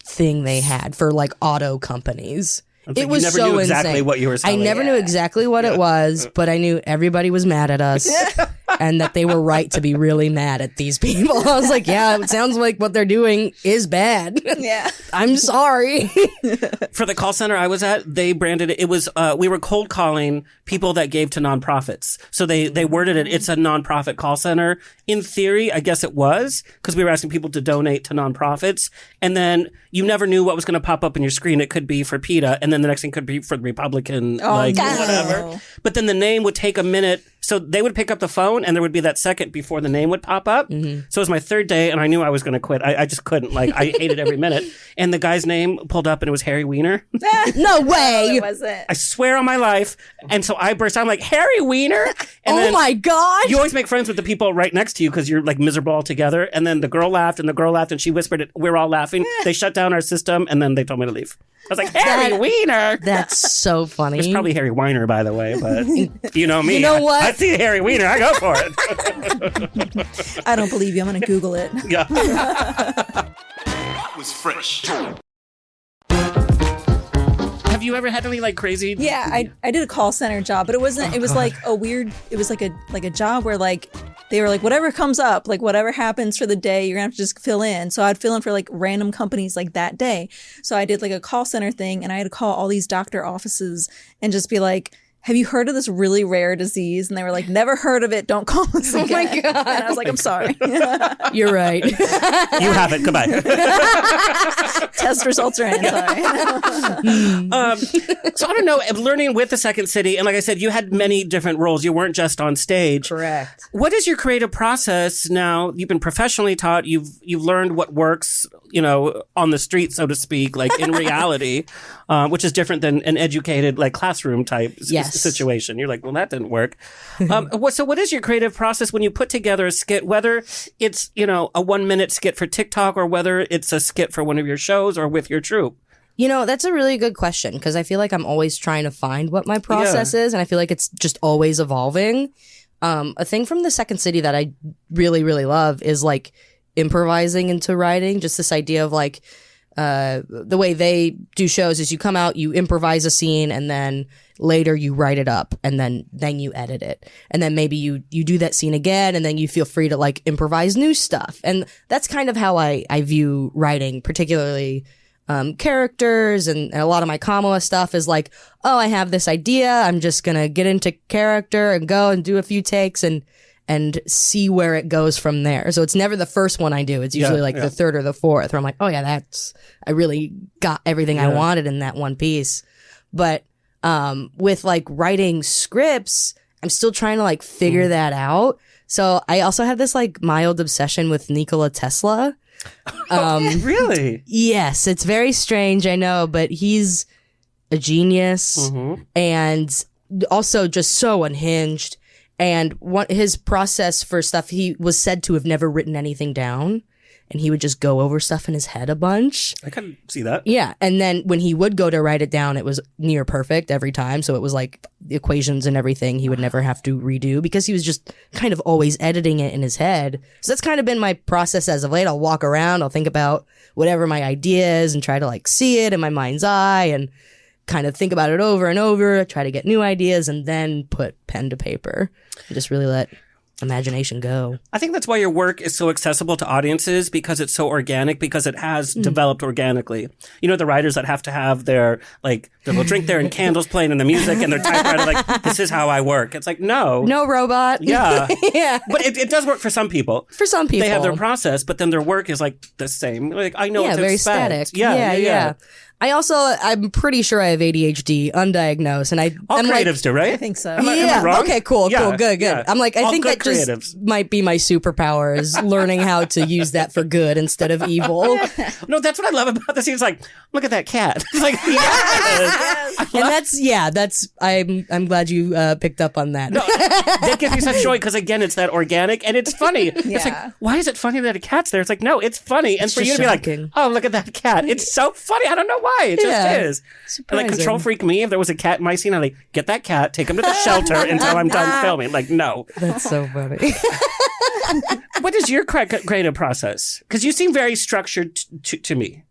Speaker 3: thing they had for like auto companies.
Speaker 2: It's
Speaker 3: It
Speaker 2: like
Speaker 3: was
Speaker 2: you never
Speaker 3: so
Speaker 2: knew exactly
Speaker 3: insane.
Speaker 2: what you were
Speaker 3: I
Speaker 2: selling.
Speaker 3: never knew exactly what it was, but I knew everybody was mad at us and that they were right to be really mad at these people. I was like, yeah, it sounds like what they're doing is bad.
Speaker 7: Yeah.
Speaker 3: I'm sorry.
Speaker 2: For the call center I was at, they branded it. It was, we were cold calling people that gave to nonprofits. So they worded it, it's a nonprofit call center. In theory, I guess it was, because we were asking people to donate to nonprofits. And then you never knew what was going to pop up on your screen. It could be for PETA, and then the next thing could be for the Republican, like,
Speaker 7: no.
Speaker 2: whatever. But then the name would take a minute. So they would pick up the phone, and there would be that second before the name would pop up. So it was my third day, and I knew I was going to quit. I just couldn't. Like, I hated every minute. And the guy's name pulled up, and it was Harry Wiener.
Speaker 3: No way.
Speaker 7: It wasn't.
Speaker 2: I swear on my life. And so I burst out, I'm like, Harry Wiener? And
Speaker 3: Oh
Speaker 2: then
Speaker 3: my God.
Speaker 2: you always make friends with the people right next to you because you're like miserable all together. And then the girl laughed and she whispered it. We're all laughing. They shut down our system and then they told me to leave. I was like, Harry Wiener.
Speaker 3: That's so funny.
Speaker 2: It's probably Harry Weiner, by the way, but you know me.
Speaker 3: You know what?
Speaker 2: I see Harry Wiener. I go for it.
Speaker 7: I don't believe you. I'm gonna Google it.
Speaker 2: Yeah.
Speaker 4: That was fresh.
Speaker 2: Have you ever had any like crazy?
Speaker 7: Yeah, I did a call center job, but it wasn't. It was like a weird. It was like a job where like they were like whatever comes up, like whatever happens for the day, you're gonna have to just fill in. So I'd fill in for like random companies like that day. So I did like a call center thing, and I had to call all these doctor offices and just be like, have you heard of this really rare disease? And they were like, never heard of it. Don't call us again.
Speaker 3: Oh my God.
Speaker 7: And I was like, I'm sorry.
Speaker 3: You're right.
Speaker 2: You have it. Goodbye.
Speaker 7: Test results are in. Sorry.
Speaker 2: So I don't know. Learning with the Second City, and like I said, you had many different roles. You weren't just on stage.
Speaker 3: Correct.
Speaker 2: What is your creative process now? You've been professionally taught. You've learned what works, you know, on the street, so to speak, like in reality, which is different than an educated, like classroom type
Speaker 3: Yes.
Speaker 2: situation. You're like, well, that didn't work. So what is your creative process when you put together a skit, whether it's, you know, a 1 minute skit for TikTok or whether it's a skit for one of your shows or with your troupe?
Speaker 3: You know, that's a really good question because I feel like I'm always trying to find what my process is, and I feel like it's just always evolving. A thing from the Second City that I really, really love is like improvising into writing. Just this idea of like the way they do shows is you come out, you improvise a scene, and then later you write it up, and then you edit it, and then maybe you do that scene again, and then you feel free to like improvise new stuff. And that's kind of how I view writing, particularly characters, and a lot of my Kamala stuff is like, oh, I have this idea, I'm just gonna get into character and go and do a few takes and see where it goes from there. So it's never the first one I do. It's usually the third or the fourth where I'm like, oh yeah, I really got everything I wanted in that one piece. But with like writing scripts, I'm still trying to like figure that out. So I also have this like mild obsession with Nikola Tesla.
Speaker 2: Really?
Speaker 3: Yes, it's very strange, I know, but he's a genius and also just so unhinged. And his process for stuff, he was said to have never written anything down, and he would just go over stuff in his head a bunch.
Speaker 2: I can see that.
Speaker 3: Yeah, and then when he would go to write it down, it was near perfect every time. So it was like the equations and everything he would never have to redo because he was just kind of always editing it in his head. So that's kind of been my process as of late. I'll walk around, I'll think about whatever my idea is and try to like see it in my mind's eye and kind of think about it over and over, try to get new ideas, and then put pen to paper and just really let imagination go.
Speaker 2: I think that's why your work is so accessible to audiences, because it's so organic, because it has developed organically. You know, the writers that have to have their little drink there and candles playing and the music and their typewriter, like, this is how I work. It's like, no.
Speaker 3: No robot.
Speaker 2: Yeah.
Speaker 3: Yeah.
Speaker 2: But it does work for some people.
Speaker 3: For some people.
Speaker 2: They have their process, but then their work is like the same. Like, I know what to
Speaker 3: very
Speaker 2: expect.
Speaker 3: static. Yeah. I'm pretty sure I have ADHD, undiagnosed, and
Speaker 2: All
Speaker 3: I'm
Speaker 2: creatives
Speaker 3: like,
Speaker 2: do, right?
Speaker 7: I think so.
Speaker 2: Am I wrong?
Speaker 3: Okay, cool,
Speaker 2: Yeah,
Speaker 3: good.
Speaker 2: yeah.
Speaker 3: I'm like, I
Speaker 2: All
Speaker 3: think
Speaker 2: good
Speaker 3: that just
Speaker 2: creatives.
Speaker 3: might be my superpower is learning how to use that for good instead of evil.
Speaker 2: No, that's what I love about this. He's like, look at that cat. It's like, yes.
Speaker 3: And I'm glad you picked up on that.
Speaker 2: No, that gives me such joy because, again, it's that organic and it's funny. It's like, why is it funny that a cat's there? It's like, no, it's funny. And
Speaker 3: It's
Speaker 2: for you
Speaker 3: just
Speaker 2: to be
Speaker 3: shocking.
Speaker 2: like, oh, look at that cat. It's so funny. I don't know why. It just is. And like, control freak me, if there was a cat in my scene, I'd like, get that cat, take him to the shelter until I'm done filming. Like, no.
Speaker 3: That's so funny.
Speaker 2: What is your creative process? Because you seem very structured to me.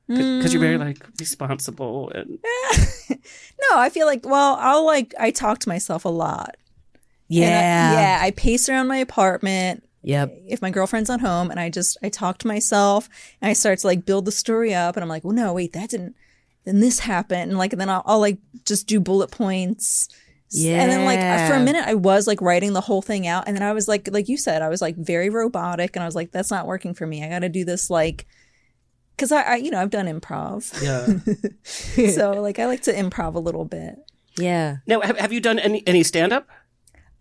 Speaker 2: Because you're very like responsible and
Speaker 7: No, I feel like, I talk to myself a lot.
Speaker 3: Yeah.
Speaker 7: I pace around my apartment.
Speaker 3: Yep.
Speaker 7: If my girlfriend's not home, and I talk to myself, and I start to like build the story up, and I'm like, well, no, wait, that didn't. Then this happened, and then I'll like just do bullet points.
Speaker 3: Yeah.
Speaker 7: And then like for a minute, I was like writing the whole thing out, and then I was like you said, I was like very robotic, and I was like, that's not working for me. I got to do this like. Because I've done improv.
Speaker 2: yeah.
Speaker 7: So like I like to improv a little bit.
Speaker 3: Yeah.
Speaker 2: Now, have you done any stand up?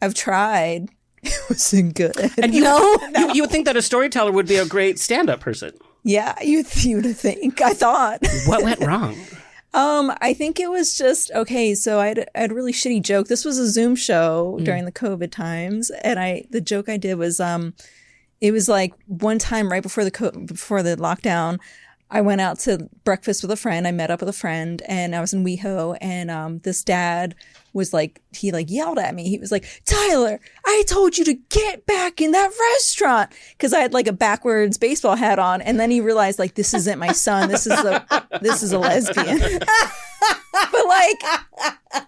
Speaker 7: I've tried. It wasn't good.
Speaker 2: And you would think that a storyteller would be a great stand up person.
Speaker 7: Yeah, you'd think. I thought.
Speaker 2: What went wrong?
Speaker 7: I think it was just okay. So I had a really shitty joke. This was a Zoom show during the COVID times, and the joke I did was it was like one time right before the lockdown, I went out to breakfast with a friend. I met up with a friend, and I was in WeHo, and this dad was like, he like yelled at me. He was like, Tyler, I told you to get back in that restaurant, because I had like a backwards baseball hat on, and then he realized like, this isn't my son. This is a lesbian. But like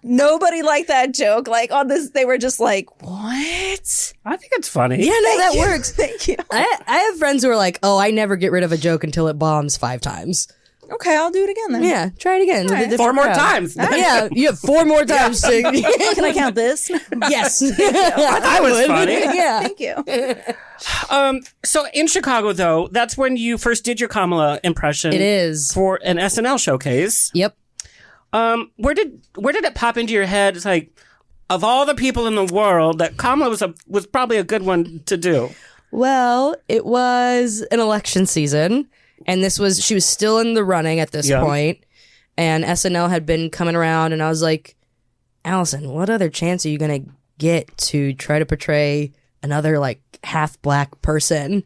Speaker 7: nobody liked that joke. Like on this, they were just like, "What?"
Speaker 2: I think it's funny.
Speaker 3: Yeah, no, that works.
Speaker 7: Thank you.
Speaker 3: I have friends who are like, oh, I never get rid of a joke until it bombs 5 times.
Speaker 7: Okay, I'll do it again then.
Speaker 3: Yeah, try it again. with a different
Speaker 2: 4 more
Speaker 3: crowd.
Speaker 2: times.
Speaker 3: Yeah, you have 4 more times.
Speaker 7: Can I count this?
Speaker 3: Yes.
Speaker 2: That was funny.
Speaker 3: Yeah.
Speaker 7: Thank you.
Speaker 2: So in Chicago, though, that's when you first did your Kamala impression.
Speaker 3: It is.
Speaker 2: For an SNL showcase.
Speaker 3: Yep.
Speaker 2: Where did it pop into your head? It's like, of all the people in the world, that Kamala was probably a good one to do.
Speaker 3: Well, it was an election season, and she was still in the running at this point, and SNL had been coming around, and I was like, Allison, what other chance are you going to get to try to portray another like half black person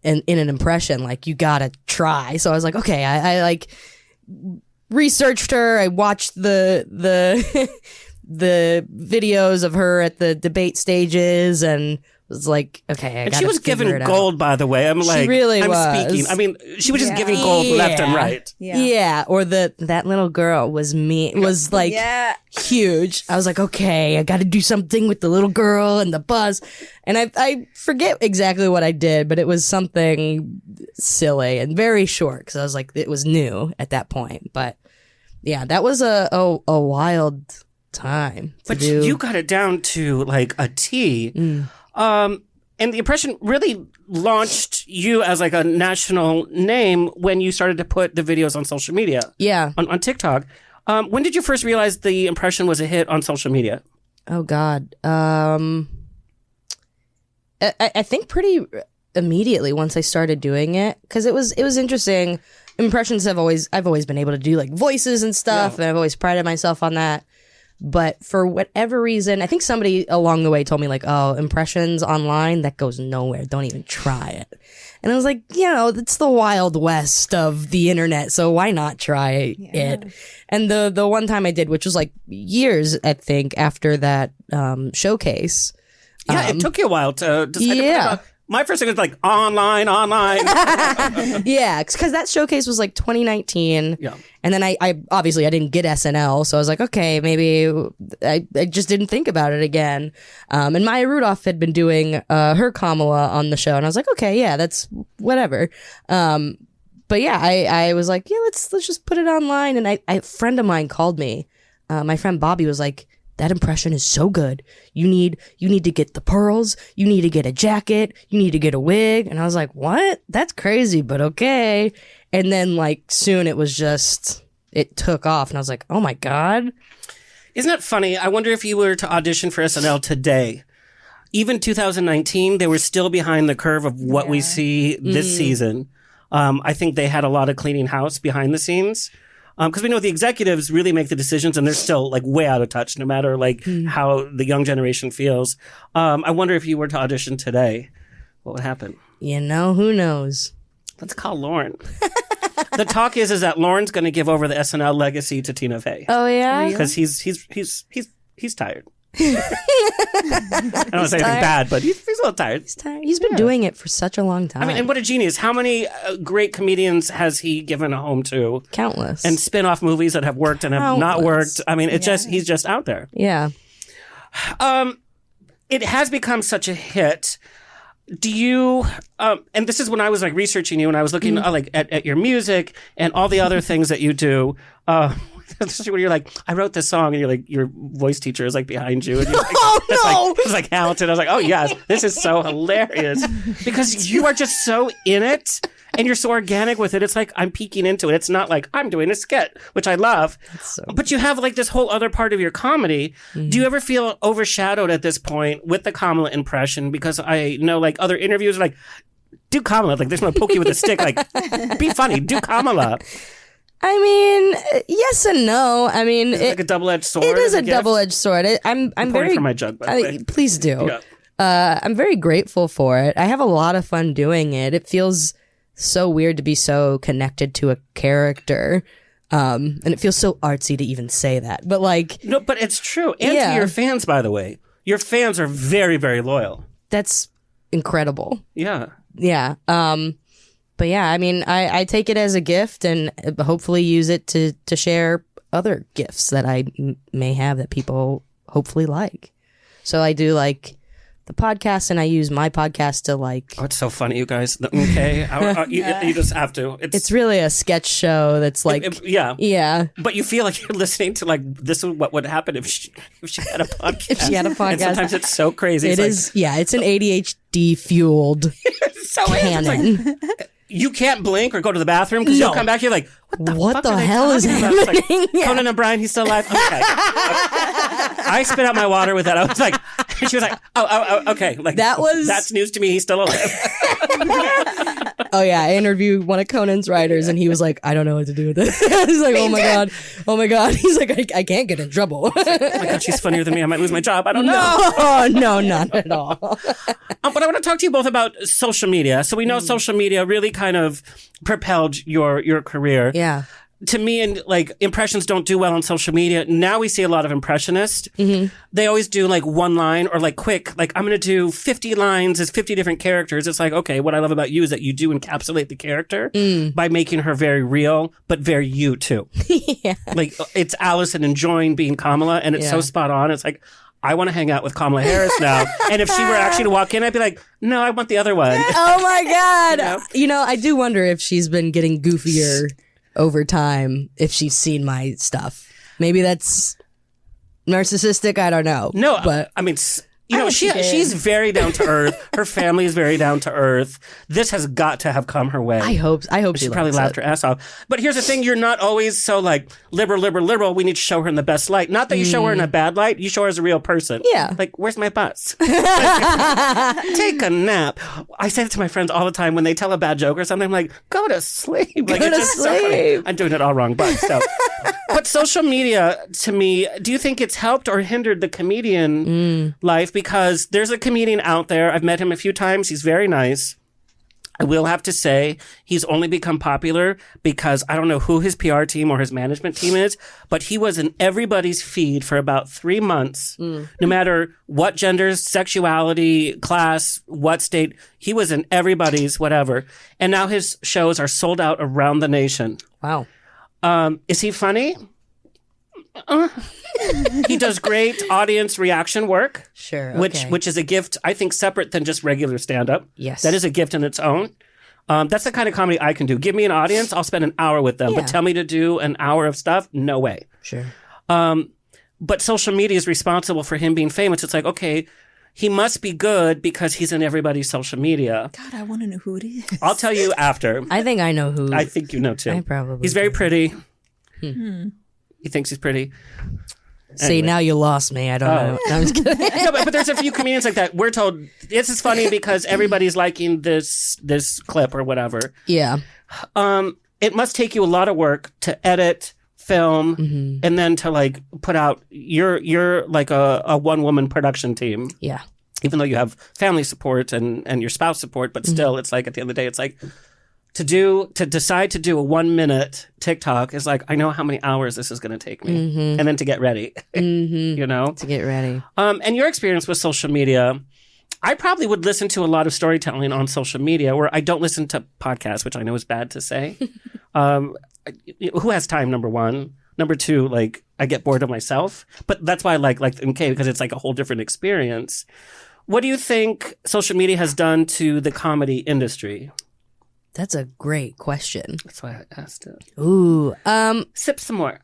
Speaker 3: in an impression? Like, you gotta try. So I was like, okay, I like researched her. I watched the the videos of her at the debate stages and was like, okay,
Speaker 2: and she was given gold, by the way. I'm like,
Speaker 3: really
Speaker 2: I'm
Speaker 3: was.
Speaker 2: speaking. I mean, she was just giving gold left and right.
Speaker 3: Yeah. Or that little girl was like huge. I was like, okay, I got to do something with the little girl and the buzz. And I forget exactly what I did, but it was something silly and very short because I was like, it was new at that point. But yeah, that was a wild time.
Speaker 2: But you got it down to like a T. And the impression really launched you as like a national name when you started to put the videos on social media.
Speaker 3: Yeah.
Speaker 2: On TikTok. When did you first realize the impression was a hit on social media?
Speaker 3: Oh God. I think pretty immediately once I started doing it, because it was interesting. Impressions I've always been able to do like voices and stuff, and I've always prided myself on that. But for whatever reason, I think somebody along the way told me like, oh, impressions online, that goes nowhere. Don't even try it. And I was like, it's the Wild West of the internet, so why not try it? And the one time I did, which was like years, I think, after that showcase.
Speaker 2: Yeah, it took you a while to decide to put it on. My first thing was like online.
Speaker 3: Yeah, because that showcase was like 2019.
Speaker 2: Yeah.
Speaker 3: And then I obviously I didn't get SNL, so I was like, okay, maybe I just didn't think about it again. And Maya Rudolph had been doing her Kamala on the show, and I was like, okay, yeah, that's whatever. But yeah, I was like, yeah, let's just put it online. And a friend of mine called me. My friend Bobby was like, that impression is so good. You need to get the pearls. You need to get a jacket. You need to get a wig. And I was like, what? That's crazy, but okay. And then like soon it took off. And I was like, oh my God.
Speaker 2: Isn't that funny? I wonder if you were to audition for SNL today, even 2019, they were still behind the curve of what we see this season. I think they had a lot of cleaning house behind the scenes. Because we know the executives really make the decisions and they're still like way out of touch no matter like how the young generation feels. I wonder if you were to audition today, what would happen?
Speaker 3: Who knows?
Speaker 2: Let's call Lauren. The talk is that Lauren's going to give over the SNL legacy to Tina Fey.
Speaker 3: Oh yeah?
Speaker 2: Because he's tired. I don't want to say anything bad, but he's a little tired.
Speaker 3: He's tired. He's been doing it for such a long time.
Speaker 2: I mean, and what a genius. How many great comedians has he given a home to?
Speaker 3: Countless.
Speaker 2: And spin-off movies that have worked and have not worked. I mean, he's just out there.
Speaker 3: Yeah.
Speaker 2: It has become such a hit. Do you, and this is when I was like researching you and I was looking like at your music and all the other things that you do, especially when you're like, I wrote this song and you're like, your voice teacher is like behind you. And you're like, it's like Hamilton. I was like, oh yes, this is so hilarious because you are just so in it and you're so organic with it. It's like, I'm peeking into it. It's not like I'm doing a skit, which I love, but you have like this whole other part of your comedy. Do you ever feel overshadowed at this point with the Kamala impression? Because I know like other interviews are like, do Kamala, like there's no poke you with a stick, like be funny, do Kamala.
Speaker 3: I mean, yes and no. I mean,
Speaker 2: it's like a double-edged sword.
Speaker 3: It is a double-edged sword. I'm very
Speaker 2: for my jug, by the way.
Speaker 3: Please do. Yeah. I'm very grateful for it. I have a lot of fun doing it. It feels so weird to be so connected to a character, and it feels so artsy to even say that. But like,
Speaker 2: no, but it's true. And to your fans, by the way, your fans are very, very loyal.
Speaker 3: That's incredible.
Speaker 2: Yeah.
Speaker 3: Yeah. But yeah, I mean, I take it as a gift and hopefully use it to share other gifts that I may have that people hopefully like. So I do like the podcast and I use my podcast to like...
Speaker 2: Oh, it's so funny, you guys. Okay. You just have to. It's
Speaker 3: really a sketch show that's like...
Speaker 2: Yeah.
Speaker 3: Yeah.
Speaker 2: But you feel like you're listening to like, this is what would happen if she had a podcast.
Speaker 3: If she had a podcast.
Speaker 2: And sometimes it's so crazy.
Speaker 3: It's an ADHD fueled
Speaker 2: so
Speaker 3: canon.
Speaker 2: You can't blink or go to the bathroom because you'll come back. You're like,
Speaker 3: what the hell is happening?
Speaker 2: Like, Conan O'Brien, he's still alive. Okay. I spit out my water with that. I was like, she was like, oh, okay. Like that's news to me. He's still alive.
Speaker 3: Oh yeah, I interviewed one of Conan's writers, and he was like, I don't know what to do with this. He's like, oh my god. He's like, I can't get in trouble.
Speaker 2: Oh my god, she's funnier than me. I might lose my job. I don't know.
Speaker 3: No, not at all.
Speaker 2: But I want to talk to you both about social media. So we know social media really kind of propelled your career.
Speaker 3: Yeah.
Speaker 2: to me, and like impressions don't do well on social media. Now we see a lot of impressionists. They always do like one line or like quick, like I'm going to do 50 lines as 50 different characters. It's like, okay, what I love about you is that you do encapsulate the character by making her very real, but very you too. Like it's Allison enjoying being Kamala, and it's so spot on. It's like, I want to hang out with Kamala Harris now. And if she were actually to walk in, I'd be like, no, I want the other one.
Speaker 3: Oh my God. You know, I do wonder if she's been getting goofier over time, if she's seen my stuff. Maybe that's narcissistic. I don't know.
Speaker 2: No,
Speaker 3: but
Speaker 2: I mean, you know, she's very down to earth. Her family is very down to earth. This has got to have come her way.
Speaker 3: I hope
Speaker 2: she probably laughed her ass off. But here's the thing: you're not always so like liberal. We need to show her in the best light. Not that you show her in a bad light. You show her as a real person.
Speaker 3: Yeah.
Speaker 2: Like, where's my butts? Take a nap. I say it to my friends all the time when they tell a bad joke or something. I'm like, go to sleep. Like,
Speaker 3: Go to
Speaker 2: just so funny.
Speaker 3: sleep.
Speaker 2: I'm doing it all wrong, but so. But social media, to me, do you think it's helped or hindered the comedian life? Because there's a comedian out there. I've met him a few times. He's very nice. I will have to say he's only become popular because I don't know who his PR team or his management team is, but he was in everybody's feed for about 3 months. No matter what gender, sexuality, class, what state, he was in everybody's whatever. And now his shows are sold out around the nation.
Speaker 3: wow.
Speaker 2: Is he funny? He does great audience reaction work.
Speaker 3: Sure.
Speaker 2: Which is a gift, I think, separate than just regular stand-up.
Speaker 3: Yes.
Speaker 2: That is a gift in its own. That's the kind of comedy I can do. Give me an audience, I'll spend an hour with them.
Speaker 3: Yeah.
Speaker 2: But tell me to do an hour of stuff? No way.
Speaker 3: Sure.
Speaker 2: But social media is responsible for him being famous. It's like, okay, he must be good because he's in everybody's social media.
Speaker 7: God, I want to know who it is.
Speaker 2: I'll tell you after.
Speaker 3: I think I know who.
Speaker 2: I think you know too.
Speaker 3: I probably
Speaker 2: He's very
Speaker 3: do.
Speaker 2: pretty. He thinks he's pretty.
Speaker 3: See,
Speaker 2: Anyway.
Speaker 3: now you lost me. I don't know. No, I'm just kidding.
Speaker 2: No, but there's a few comedians like that. We're told this is funny because everybody's liking this clip or whatever.
Speaker 3: Yeah.
Speaker 2: It must take you a lot of work to edit, film, and then to like put out. You're like a one woman production team.
Speaker 3: Yeah.
Speaker 2: Even though you have family support and your spouse support, but still, it's like at the end of the day, it's like to decide to do a 1 minute TikTok is like, I know how many hours this is going to take me, and then to get ready, you know,
Speaker 3: To get ready.
Speaker 2: and your experience with social media, I probably would listen to a lot of storytelling on social media where I don't listen to podcasts, which I know is bad to say. Who has time? Number one. Number two, like I get bored of myself, but that's why I like MK because it's like a whole different experience. What do you think social media has done to the comedy industry?
Speaker 3: That's a great question.
Speaker 2: That's why I asked it.
Speaker 3: Ooh.
Speaker 2: Sip some more.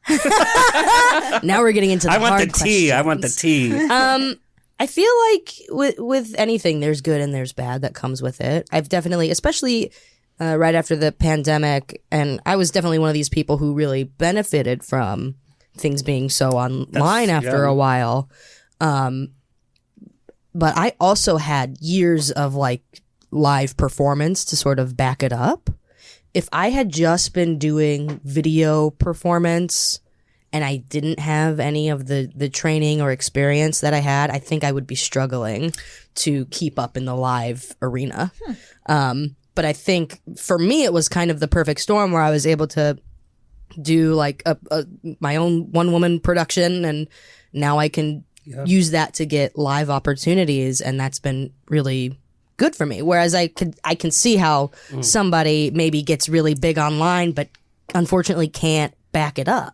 Speaker 3: Now we're getting into the
Speaker 2: I want
Speaker 3: hard
Speaker 2: the tea. I want the tea.
Speaker 3: I feel like with anything, there's good and there's bad that comes with it. I've definitely, especially right after the pandemic, and I was definitely one of these people who really benefited from things being so online after a while. But I also had years of like live performance to sort of back it up. If I had just been doing video performance and I didn't have any of the training or experience that I had, I think I would be struggling to keep up in the live arena. But I think for me, it was kind of the perfect storm where I was able to do like my own one woman production, and now I can use that to get live opportunities, and that's been really good for me. Whereas I can see how somebody maybe gets really big online, but unfortunately can't back it up.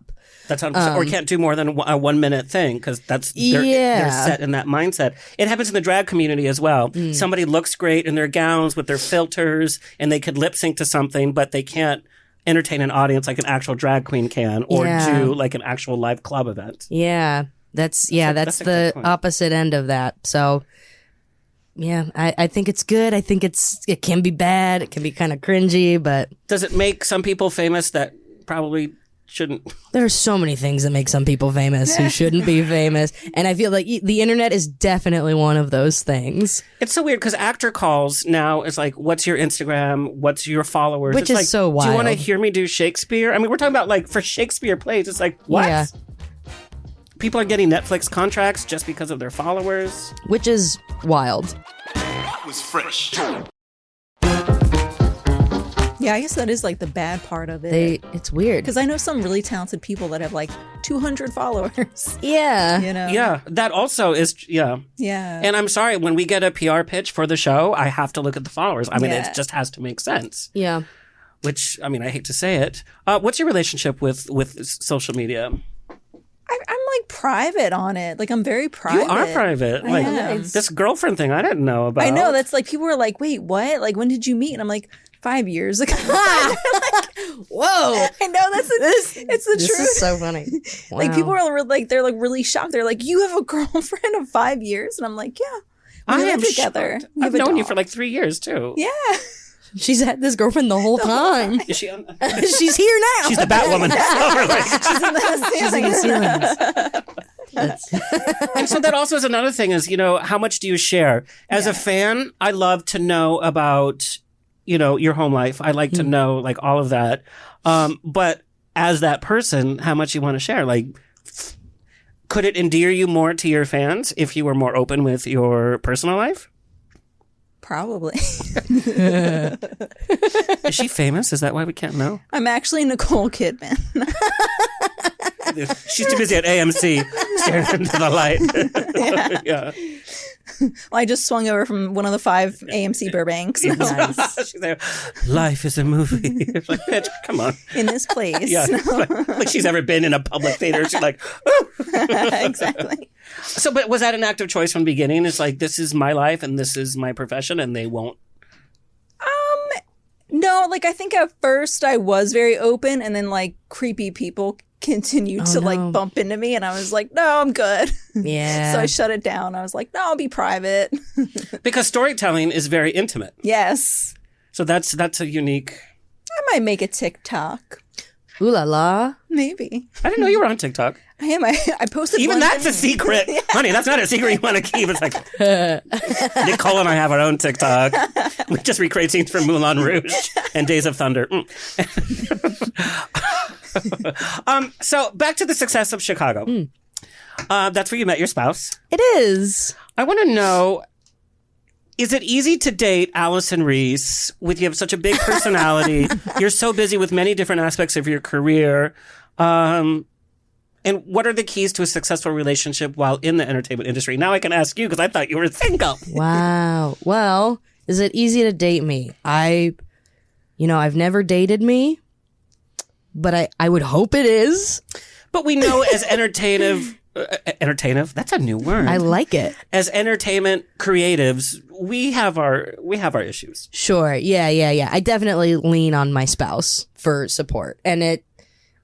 Speaker 2: That's or can't do more than a 1 minute thing because they're set in that mindset. It happens in the drag community as well. Somebody looks great in their gowns with their filters and they could lip sync to something, but they can't entertain an audience like an actual drag queen can or do like an actual live club event.
Speaker 3: Yeah, that's the opposite end of that. So yeah, I think it's good. I think it can be bad. It can be kind of cringy, but
Speaker 2: does it make some people famous that probably shouldn't?
Speaker 3: There's so many things that make some people famous who shouldn't be famous. And I feel like the internet is definitely one of those things.
Speaker 2: It's so weird because actor calls now is like, what's your Instagram? What's your followers?
Speaker 3: Which
Speaker 2: it's
Speaker 3: is
Speaker 2: like,
Speaker 3: so wild.
Speaker 2: Do you want to hear me do Shakespeare? I mean, we're talking about like for Shakespeare plays. It's like, what?
Speaker 3: Yeah.
Speaker 2: People are getting Netflix contracts just because of their followers.
Speaker 3: Which is wild.
Speaker 4: That was fresh.
Speaker 7: Yeah, I guess that is like the bad part of it.
Speaker 3: It's weird.
Speaker 7: Because I know some really talented people that have like 200 followers.
Speaker 3: Yeah.
Speaker 7: You know?
Speaker 2: Yeah, that also is, yeah.
Speaker 7: Yeah.
Speaker 2: And I'm sorry, when we get a PR pitch for the show, I have to look at the followers. I mean,
Speaker 7: Yeah.
Speaker 2: it just has to make sense.
Speaker 3: Yeah.
Speaker 2: Which, I mean, I hate to say it. What's your relationship with social media?
Speaker 7: I'm like private on it. Like I'm very private.
Speaker 2: You are private. Like
Speaker 7: am.
Speaker 2: this girlfriend thing I didn't know about.
Speaker 7: I know. That's like people are like, wait, what? Like when did you meet? And I'm like, 5 years ago.
Speaker 3: Whoa.
Speaker 7: I know it's the
Speaker 3: This
Speaker 7: truth.
Speaker 3: is so funny.
Speaker 7: Like
Speaker 3: Wow.
Speaker 7: people are like they're like really shocked. They're like, you have a girlfriend of 5 years, and I'm like, yeah, we live together.
Speaker 2: shocked.
Speaker 7: We
Speaker 2: I've
Speaker 7: have a
Speaker 2: known you
Speaker 7: dog.
Speaker 2: for like 3 years too.
Speaker 7: Yeah.
Speaker 3: She's had this girlfriend the whole time.
Speaker 2: Is she on?
Speaker 3: She's here now.
Speaker 2: She's the Batwoman.
Speaker 3: She's in the ceilings.
Speaker 2: And so that also is another thing is, you know, how much do you share? As a fan, I love to know about, you know, your home life. I like to know like all of that. But as that person, how much you want to share? Like, could it endear you more to your fans if you were more open with your personal life?
Speaker 7: Probably.
Speaker 2: Is she famous? Is that why we can't know?
Speaker 7: I'm actually Nicole Kidman.
Speaker 2: She's too busy at AMC staring into the light. Yeah.
Speaker 7: Well, I just swung over from one of the 5 AMC Burbanks.
Speaker 2: She's there. Life is a movie. It's like, bitch, come on.
Speaker 7: In this place.
Speaker 2: Yeah. Like she's ever been in a public theater. She's like, oh.
Speaker 7: Exactly.
Speaker 2: So, but was that an active choice from the beginning? It's like, this is my life and this is my profession and they won't.
Speaker 7: No, like I think at first I was very open, and then like creepy people continued to like bump into me, and I was like, no, I'm good.
Speaker 3: Yeah.
Speaker 7: So I shut it down. I was like, no, I'll be private.
Speaker 2: Because storytelling is very intimate.
Speaker 7: Yes.
Speaker 2: So that's a unique.
Speaker 7: I might make a TikTok.
Speaker 3: Ooh la la.
Speaker 7: Maybe.
Speaker 2: I didn't know you were on TikTok.
Speaker 7: I am. I posted
Speaker 2: Even
Speaker 7: one
Speaker 2: that's
Speaker 7: thing.
Speaker 2: a secret. Honey, that's not a secret you want to keep. It's like, Nicole and I have our own TikTok. We just recreate scenes from Moulin Rouge and Days of Thunder. So back to the success of Chicago. That's where you met your spouse.
Speaker 3: It is.
Speaker 2: I want to know, is it easy to date Allison Reese with you have such a big personality? You're so busy with many different aspects of your career. And what are the keys to a successful relationship while in the entertainment industry? Now I can ask you because I thought you were single.
Speaker 3: Wow. Well, is it easy to date me? I've never dated me, but I would hope it is.
Speaker 2: But we know as entertaintive, that's a new word.
Speaker 3: I like it.
Speaker 2: As entertainment creatives, we have our issues.
Speaker 3: Sure. Yeah. I definitely lean on my spouse for support. And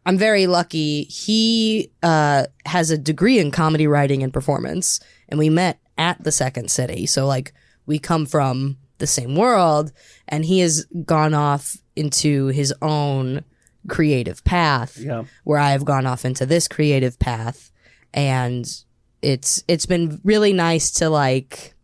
Speaker 3: I'm very lucky. He has a degree in comedy writing and performance, and we met at the Second City. So like we come from the same world, and he has gone off into his own creative path, where I have gone off into this creative path, and it's been really nice to like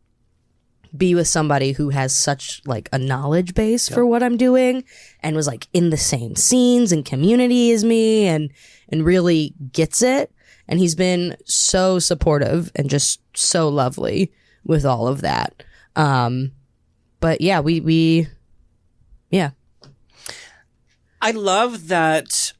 Speaker 3: be with somebody who has such like a knowledge base for what I'm doing and was like in the same scenes and community as me and really gets it. And he's been so supportive and just so lovely with all of that. But yeah, we
Speaker 2: I love that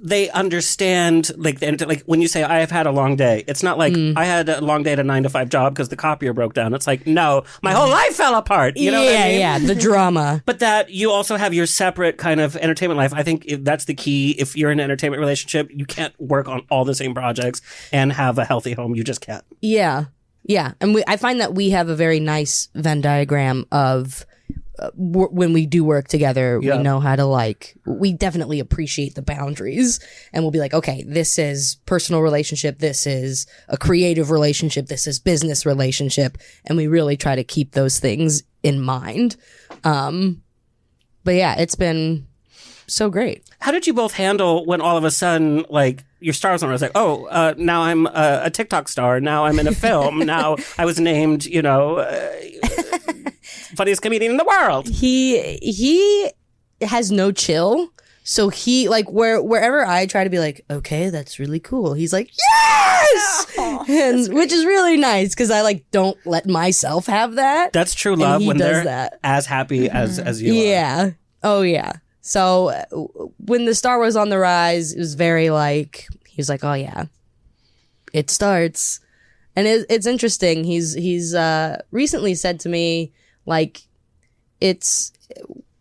Speaker 2: they understand, like when you say I have had a long day, it's not like I had a long day at a 9-to-5 job because the copier broke down. It's like, no, my whole life fell apart. You know what I mean?
Speaker 3: Yeah, the drama.
Speaker 2: But that you also have your separate kind of entertainment life. I think that's the key. If you're in an entertainment relationship, you can't work on all the same projects and have a healthy home. You just can't.
Speaker 3: Yeah. And I find that we have a very nice Venn diagram of when we do work together, we know how to we definitely appreciate the boundaries, and we'll be like, okay, this is personal relationship, this is a creative relationship, this is business relationship, and we really try to keep those things in mind. But yeah, it's been so great.
Speaker 2: How did you both handle when all of a sudden, like, your stars on? I was like, now I'm a TikTok star. Now I'm in a film. Now I was named, funniest comedian in the world.
Speaker 3: He has no chill, So he like wherever I try to be like, okay, that's really cool. He's like, yes, and which is really nice because I like don't let myself have that.
Speaker 2: That's true love
Speaker 3: he
Speaker 2: when
Speaker 3: does
Speaker 2: they're
Speaker 3: that.
Speaker 2: as happy as you are.
Speaker 3: Yeah. Oh yeah. So when the star was on the rise, it was very like he was like, oh yeah, it starts, and it's interesting. He's recently said to me like,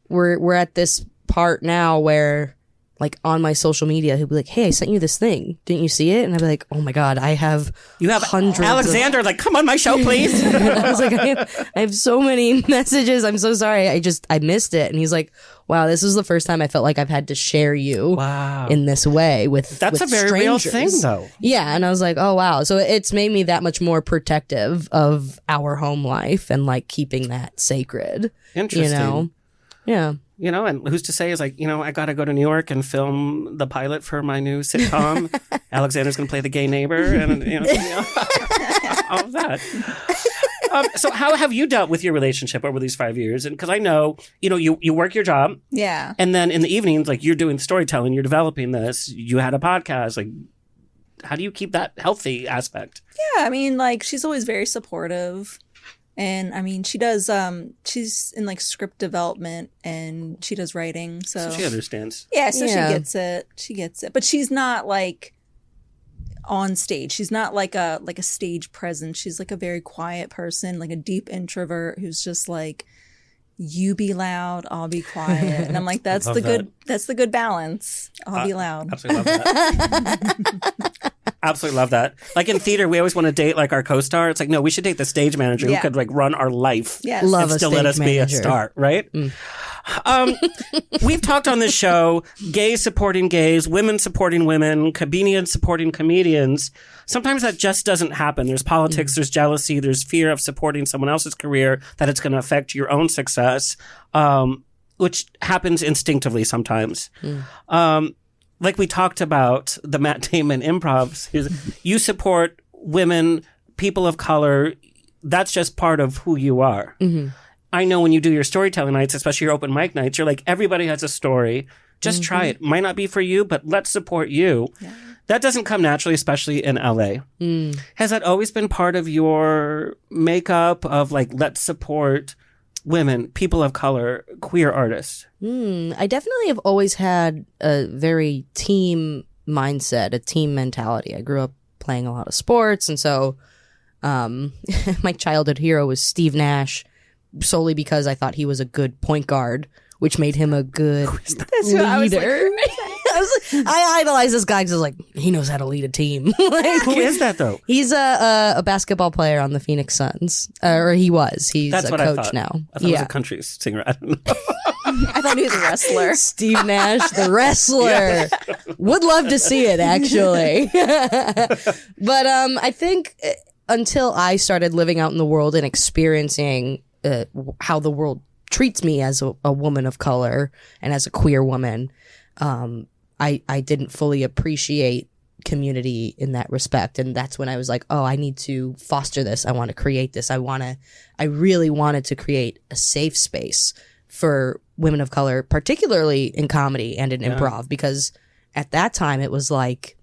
Speaker 3: we're at this part now where like on my social media he'll be like, hey, I sent you this thing, didn't you see it? And I'd be like, oh my god, I have hundreds
Speaker 2: Alexander like, come on my show please.
Speaker 3: I was like, I have so many messages, I'm so sorry, I missed it. And he's like, wow, this is the first time I felt like I've had to share you in this way with
Speaker 2: that's a very
Speaker 3: strangers.
Speaker 2: real thing though.
Speaker 3: Yeah. And I was like, oh wow, so it's made me that much more protective of our home life and like keeping that sacred.
Speaker 2: Interesting.
Speaker 3: Yeah.
Speaker 2: And who's to say is like, I got to go to New York and film the pilot for my new sitcom. Alexander's going to play the gay neighbor and, all of that. So how have you dealt with your relationship over these 5 years? And because I know, you work your job.
Speaker 7: Yeah.
Speaker 2: And then in the evenings, like you're doing storytelling, you're developing this, you had a podcast. Like, how do you keep that healthy aspect?
Speaker 7: Yeah. I mean, like she's always very supportive. And I mean, she does, she's in like script development and she does writing. So
Speaker 2: she understands.
Speaker 7: Yeah. So she gets it. She gets it. But she's not like on stage. She's not like a stage presence. She's like a very quiet person, like a deep introvert who's just like, you be loud, I'll be quiet. And I'm like, that's the good balance. I'll be loud.
Speaker 2: Absolutely love that. Absolutely love that. Like in theater, we always want to date like our co-star. It's like, no, we should date the stage manager who could like run our life
Speaker 7: Yes.
Speaker 3: Love
Speaker 2: and
Speaker 3: a
Speaker 2: still
Speaker 3: stage
Speaker 2: let us
Speaker 3: manager.
Speaker 2: be a star, right? We've talked on this show, gays supporting gays, women supporting women, comedians supporting comedians. Sometimes that just doesn't happen. There's politics, there's jealousy, there's fear of supporting someone else's career, that it's going to affect your own success, which happens instinctively sometimes. Like we talked about the Matt Damon improvs, you support women, people of color. That's just part of who you are. Mm-hmm. I know when you do your storytelling nights, especially your open mic nights, you're like, everybody has a story. Just try it. Might not be for you, but let's support you. Yeah. That doesn't come naturally, especially in LA. Has that always been part of your makeup of like, let's support women, people of color, queer artists?
Speaker 3: I definitely have always had a very team mindset, a team mentality. I grew up playing a lot of sports, and so my childhood hero was Steve Nash, solely because I thought he was a good point guard, which made him a good leader. I idolize this guy because I was like, he knows how to lead a team. Like,
Speaker 2: who is that though?
Speaker 3: He's a basketball player on the Phoenix Suns, or he was. He's
Speaker 2: That's
Speaker 3: a
Speaker 2: what
Speaker 3: coach
Speaker 2: I thought.
Speaker 3: now.
Speaker 2: I thought he was a country singer. I don't know.
Speaker 7: I thought he was a wrestler.
Speaker 3: Steve Nash, the wrestler. Would love to see it, actually. But I think until I started living out in the world and experiencing how the world treats me as a woman of color and as a queer woman, I didn't fully appreciate community in that respect. And that's when I was like, oh, I need to foster this. I want to create this. I really wanted to create a safe space for women of color, particularly in comedy and in improv, because at that time it was like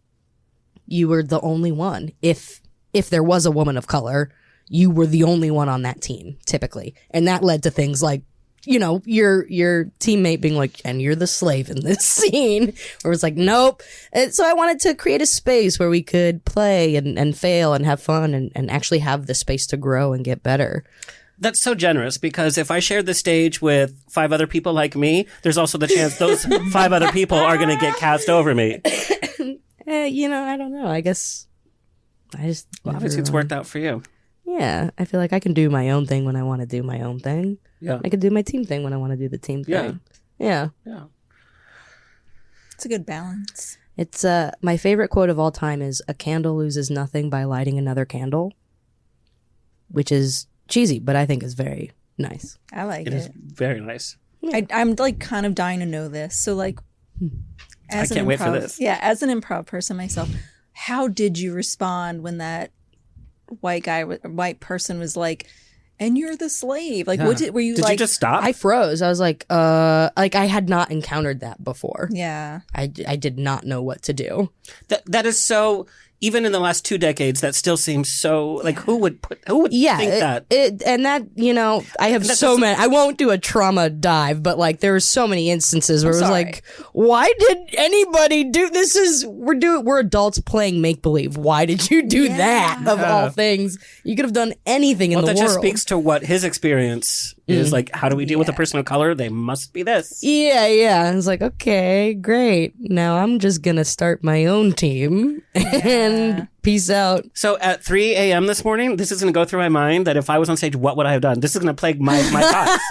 Speaker 3: you were the only one. If there was a woman of color, you were the only one on that team, typically. And that led to things like, your teammate being like, and you're the slave in this scene, where it's like, nope. And so I wanted to create a space where we could play and fail and have fun and actually have the space to grow and get better.
Speaker 2: That's so generous, because if I shared the stage with 5 other people like me, there's also the chance those 5 other people are going to get cast over me.
Speaker 3: I don't know. I guess I just...
Speaker 2: obviously it's worked out for you.
Speaker 3: Yeah. I feel like I can do my own thing when I want to do my own thing.
Speaker 2: Yeah.
Speaker 3: I can do my team thing when I want to do the team thing. Yeah.
Speaker 7: It's a good balance.
Speaker 3: It's my favorite quote of all time is, a candle loses nothing by lighting another candle, which is cheesy, but I think is very nice.
Speaker 7: I like it.
Speaker 2: It is very nice.
Speaker 7: I'm like kind of dying to know this. So like,
Speaker 2: I can't wait for this.
Speaker 7: Yeah, as an improv person myself, how did you respond when that white person was like, And you're the slave. Like,
Speaker 2: Yeah.
Speaker 7: were you
Speaker 2: Did
Speaker 7: like?
Speaker 2: you just stop?
Speaker 3: I froze. I was like I had not encountered that before.
Speaker 7: Yeah.
Speaker 3: I did not know what to do.
Speaker 2: That is so. Even in the last 2 decades, that still seems so. Like, who would think that?
Speaker 3: And that, you know, I have
Speaker 2: That's
Speaker 3: so
Speaker 2: just-
Speaker 3: many. I won't do a trauma dive, but like there were so many instances where it was
Speaker 7: sorry.
Speaker 3: like, why did anybody do this? We're adults playing make believe. Why did you do that of all things? You could have done anything in
Speaker 2: Well,
Speaker 3: the
Speaker 2: that
Speaker 3: world.
Speaker 2: just speaks to what his experience is. Like, how do we deal with a person of color? They must be this.
Speaker 3: Yeah. It's like, okay, great. Now I'm just gonna start my own team and peace out.
Speaker 2: So at 3 a.m. this morning, this is going to go through my mind that if I was on stage, what would I have done? This is going to plague my thoughts.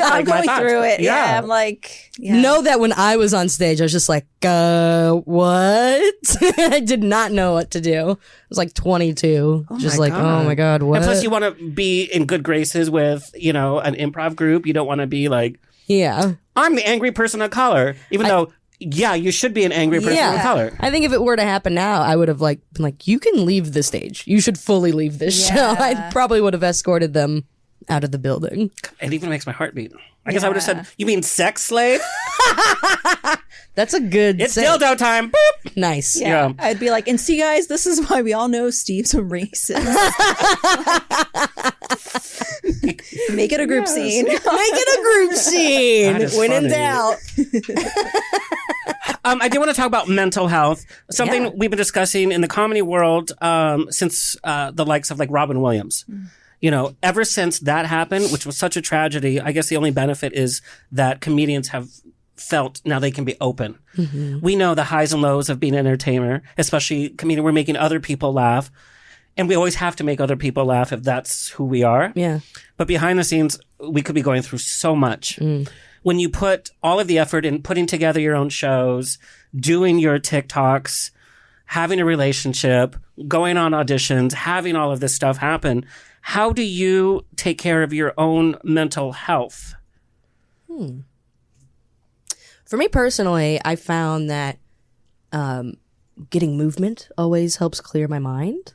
Speaker 7: I'm going through it. Yeah. I'm like,
Speaker 3: Know that when I was on stage, I was just like, what? I did not know what to do. I was like 22. Just
Speaker 2: my
Speaker 3: like,
Speaker 2: God.
Speaker 3: oh my God, what?
Speaker 2: And plus, you want to be in good graces with, you know, an improv group. You don't want to be like,
Speaker 3: yeah.
Speaker 2: I'm the angry person of color, even though, yeah, you should be an angry person of color.
Speaker 3: I think if it were to happen now, I would have like been like, you can leave the stage. You should fully leave this show. I probably would have escorted them out of the building.
Speaker 2: It even makes my heart beat. I guess I would have said, you mean sex slave?
Speaker 3: That's a good
Speaker 2: It's
Speaker 3: say.
Speaker 2: dildo time. Boop.
Speaker 3: Nice.
Speaker 2: Yeah.
Speaker 7: I'd be like, and see, guys, this is why we all know Steve's a racist. Make it a group scene.
Speaker 3: Make it a group scene.
Speaker 2: That is
Speaker 3: When in
Speaker 2: funny.
Speaker 3: doubt.
Speaker 2: I do want to talk about mental health, something
Speaker 3: Yeah.
Speaker 2: we've been discussing in the comedy world since the likes of like Robin Williams. You know, ever since that happened, which was such a tragedy, I guess the only benefit is that comedians have felt now they can be open. We know the highs and lows of being an entertainer, especially comedian. We're making other people laugh. And we always have to make other people laugh if that's who we are.
Speaker 3: Yeah.
Speaker 2: But behind the scenes, we could be going through so much. When you put all of the effort in putting together your own shows, doing your TikToks, having a relationship, going on auditions, having all of this stuff happen, how do you take care of your own mental health?
Speaker 3: For me personally, I found that getting movement always helps clear my mind.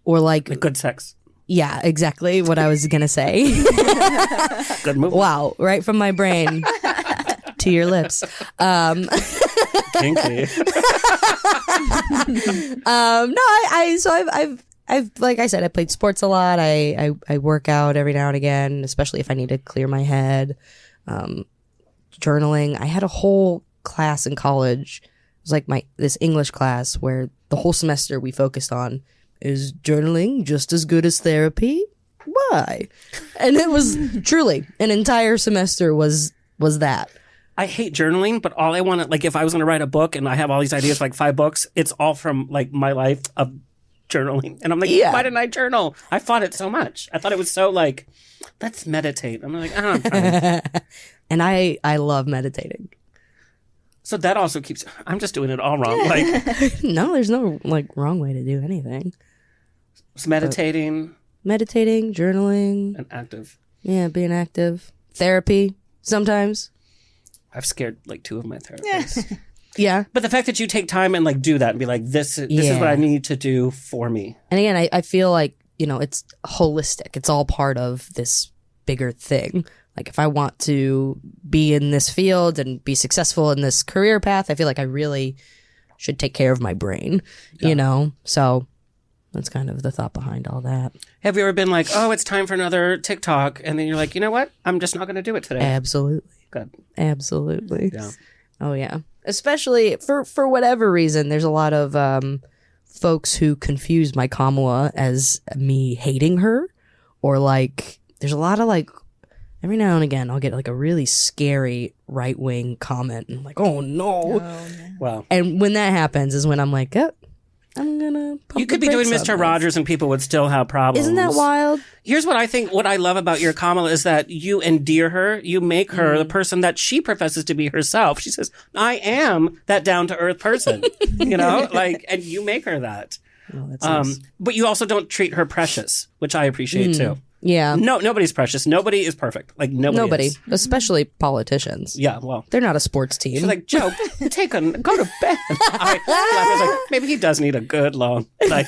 Speaker 3: Or like,
Speaker 2: Good sex.
Speaker 3: yeah, exactly what I was going to say.
Speaker 2: Good movie.
Speaker 3: Wow, right from my brain to your lips.
Speaker 2: Kinky.
Speaker 3: I've like I said, I played sports a lot. I work out every now and again, especially if I need to clear my head. Journaling. I had a whole class in college. It was like this English class where the whole semester we focused on is journaling just as good as therapy? Why? And it was truly an entire semester was that.
Speaker 2: I hate journaling, but all I want to, like, if I was going to write a book and I have all these ideas, like 5 books, it's all from, like, my life of journaling. And I'm like,
Speaker 3: Yeah.
Speaker 2: why didn't I journal? I fought it so much. I thought it was so, like, let's meditate. I'm like, oh, I'm fine.
Speaker 3: And I love meditating.
Speaker 2: So that also keeps, I'm just doing it all wrong. Like,
Speaker 3: No, there's no like wrong way to do anything.
Speaker 2: it's meditating
Speaker 3: Meditating, journaling,
Speaker 2: and active.
Speaker 3: yeah, being active, therapy sometimes.
Speaker 2: I've scared, like, 2 of my therapists.
Speaker 3: Yeah.
Speaker 2: But the fact that you take time and, like, do that and be like, this is
Speaker 3: Yeah.
Speaker 2: what I need to do for me.
Speaker 3: And again, I feel like, you know, it's holistic. It's all part of this bigger thing. Like if I want to be in this field and be successful in this career path, I feel like I really should take care of my brain, you know? So that's kind of the thought behind all that.
Speaker 2: Have you ever been like, oh, it's time for another TikTok? And then you're like, you know what? I'm just not going to do it today.
Speaker 3: Absolutely.
Speaker 2: Good.
Speaker 3: Absolutely.
Speaker 2: Yeah.
Speaker 3: Oh yeah. Especially for whatever reason, there's a lot of folks who confuse my Kamala as me hating her, or like there's a lot of like every now and again I'll get like a really scary right wing comment and I'm like, oh no.
Speaker 2: Wow.
Speaker 3: And when that happens is when I'm like, oh, I'm gonna pump
Speaker 2: You could
Speaker 3: the
Speaker 2: be doing
Speaker 3: brakes on
Speaker 2: Mr.
Speaker 3: this.
Speaker 2: Rogers and people would still have problems.
Speaker 3: Isn't that wild?
Speaker 2: Here's what I think, what I love about your Kamala is that you endear her. You make her the person that she professes to be herself. She says, I am that down to earth person, you know, like, and you make her that.
Speaker 3: Oh, that's nice.
Speaker 2: But you also don't treat her precious, which I appreciate too.
Speaker 3: Yeah.
Speaker 2: No, nobody's precious. Nobody is perfect. Like nobody. is.
Speaker 3: Especially politicians.
Speaker 2: Yeah. Well,
Speaker 3: They're not a sports team.
Speaker 2: she's like, Joe, go to bed. I was like, maybe he does need a good long night.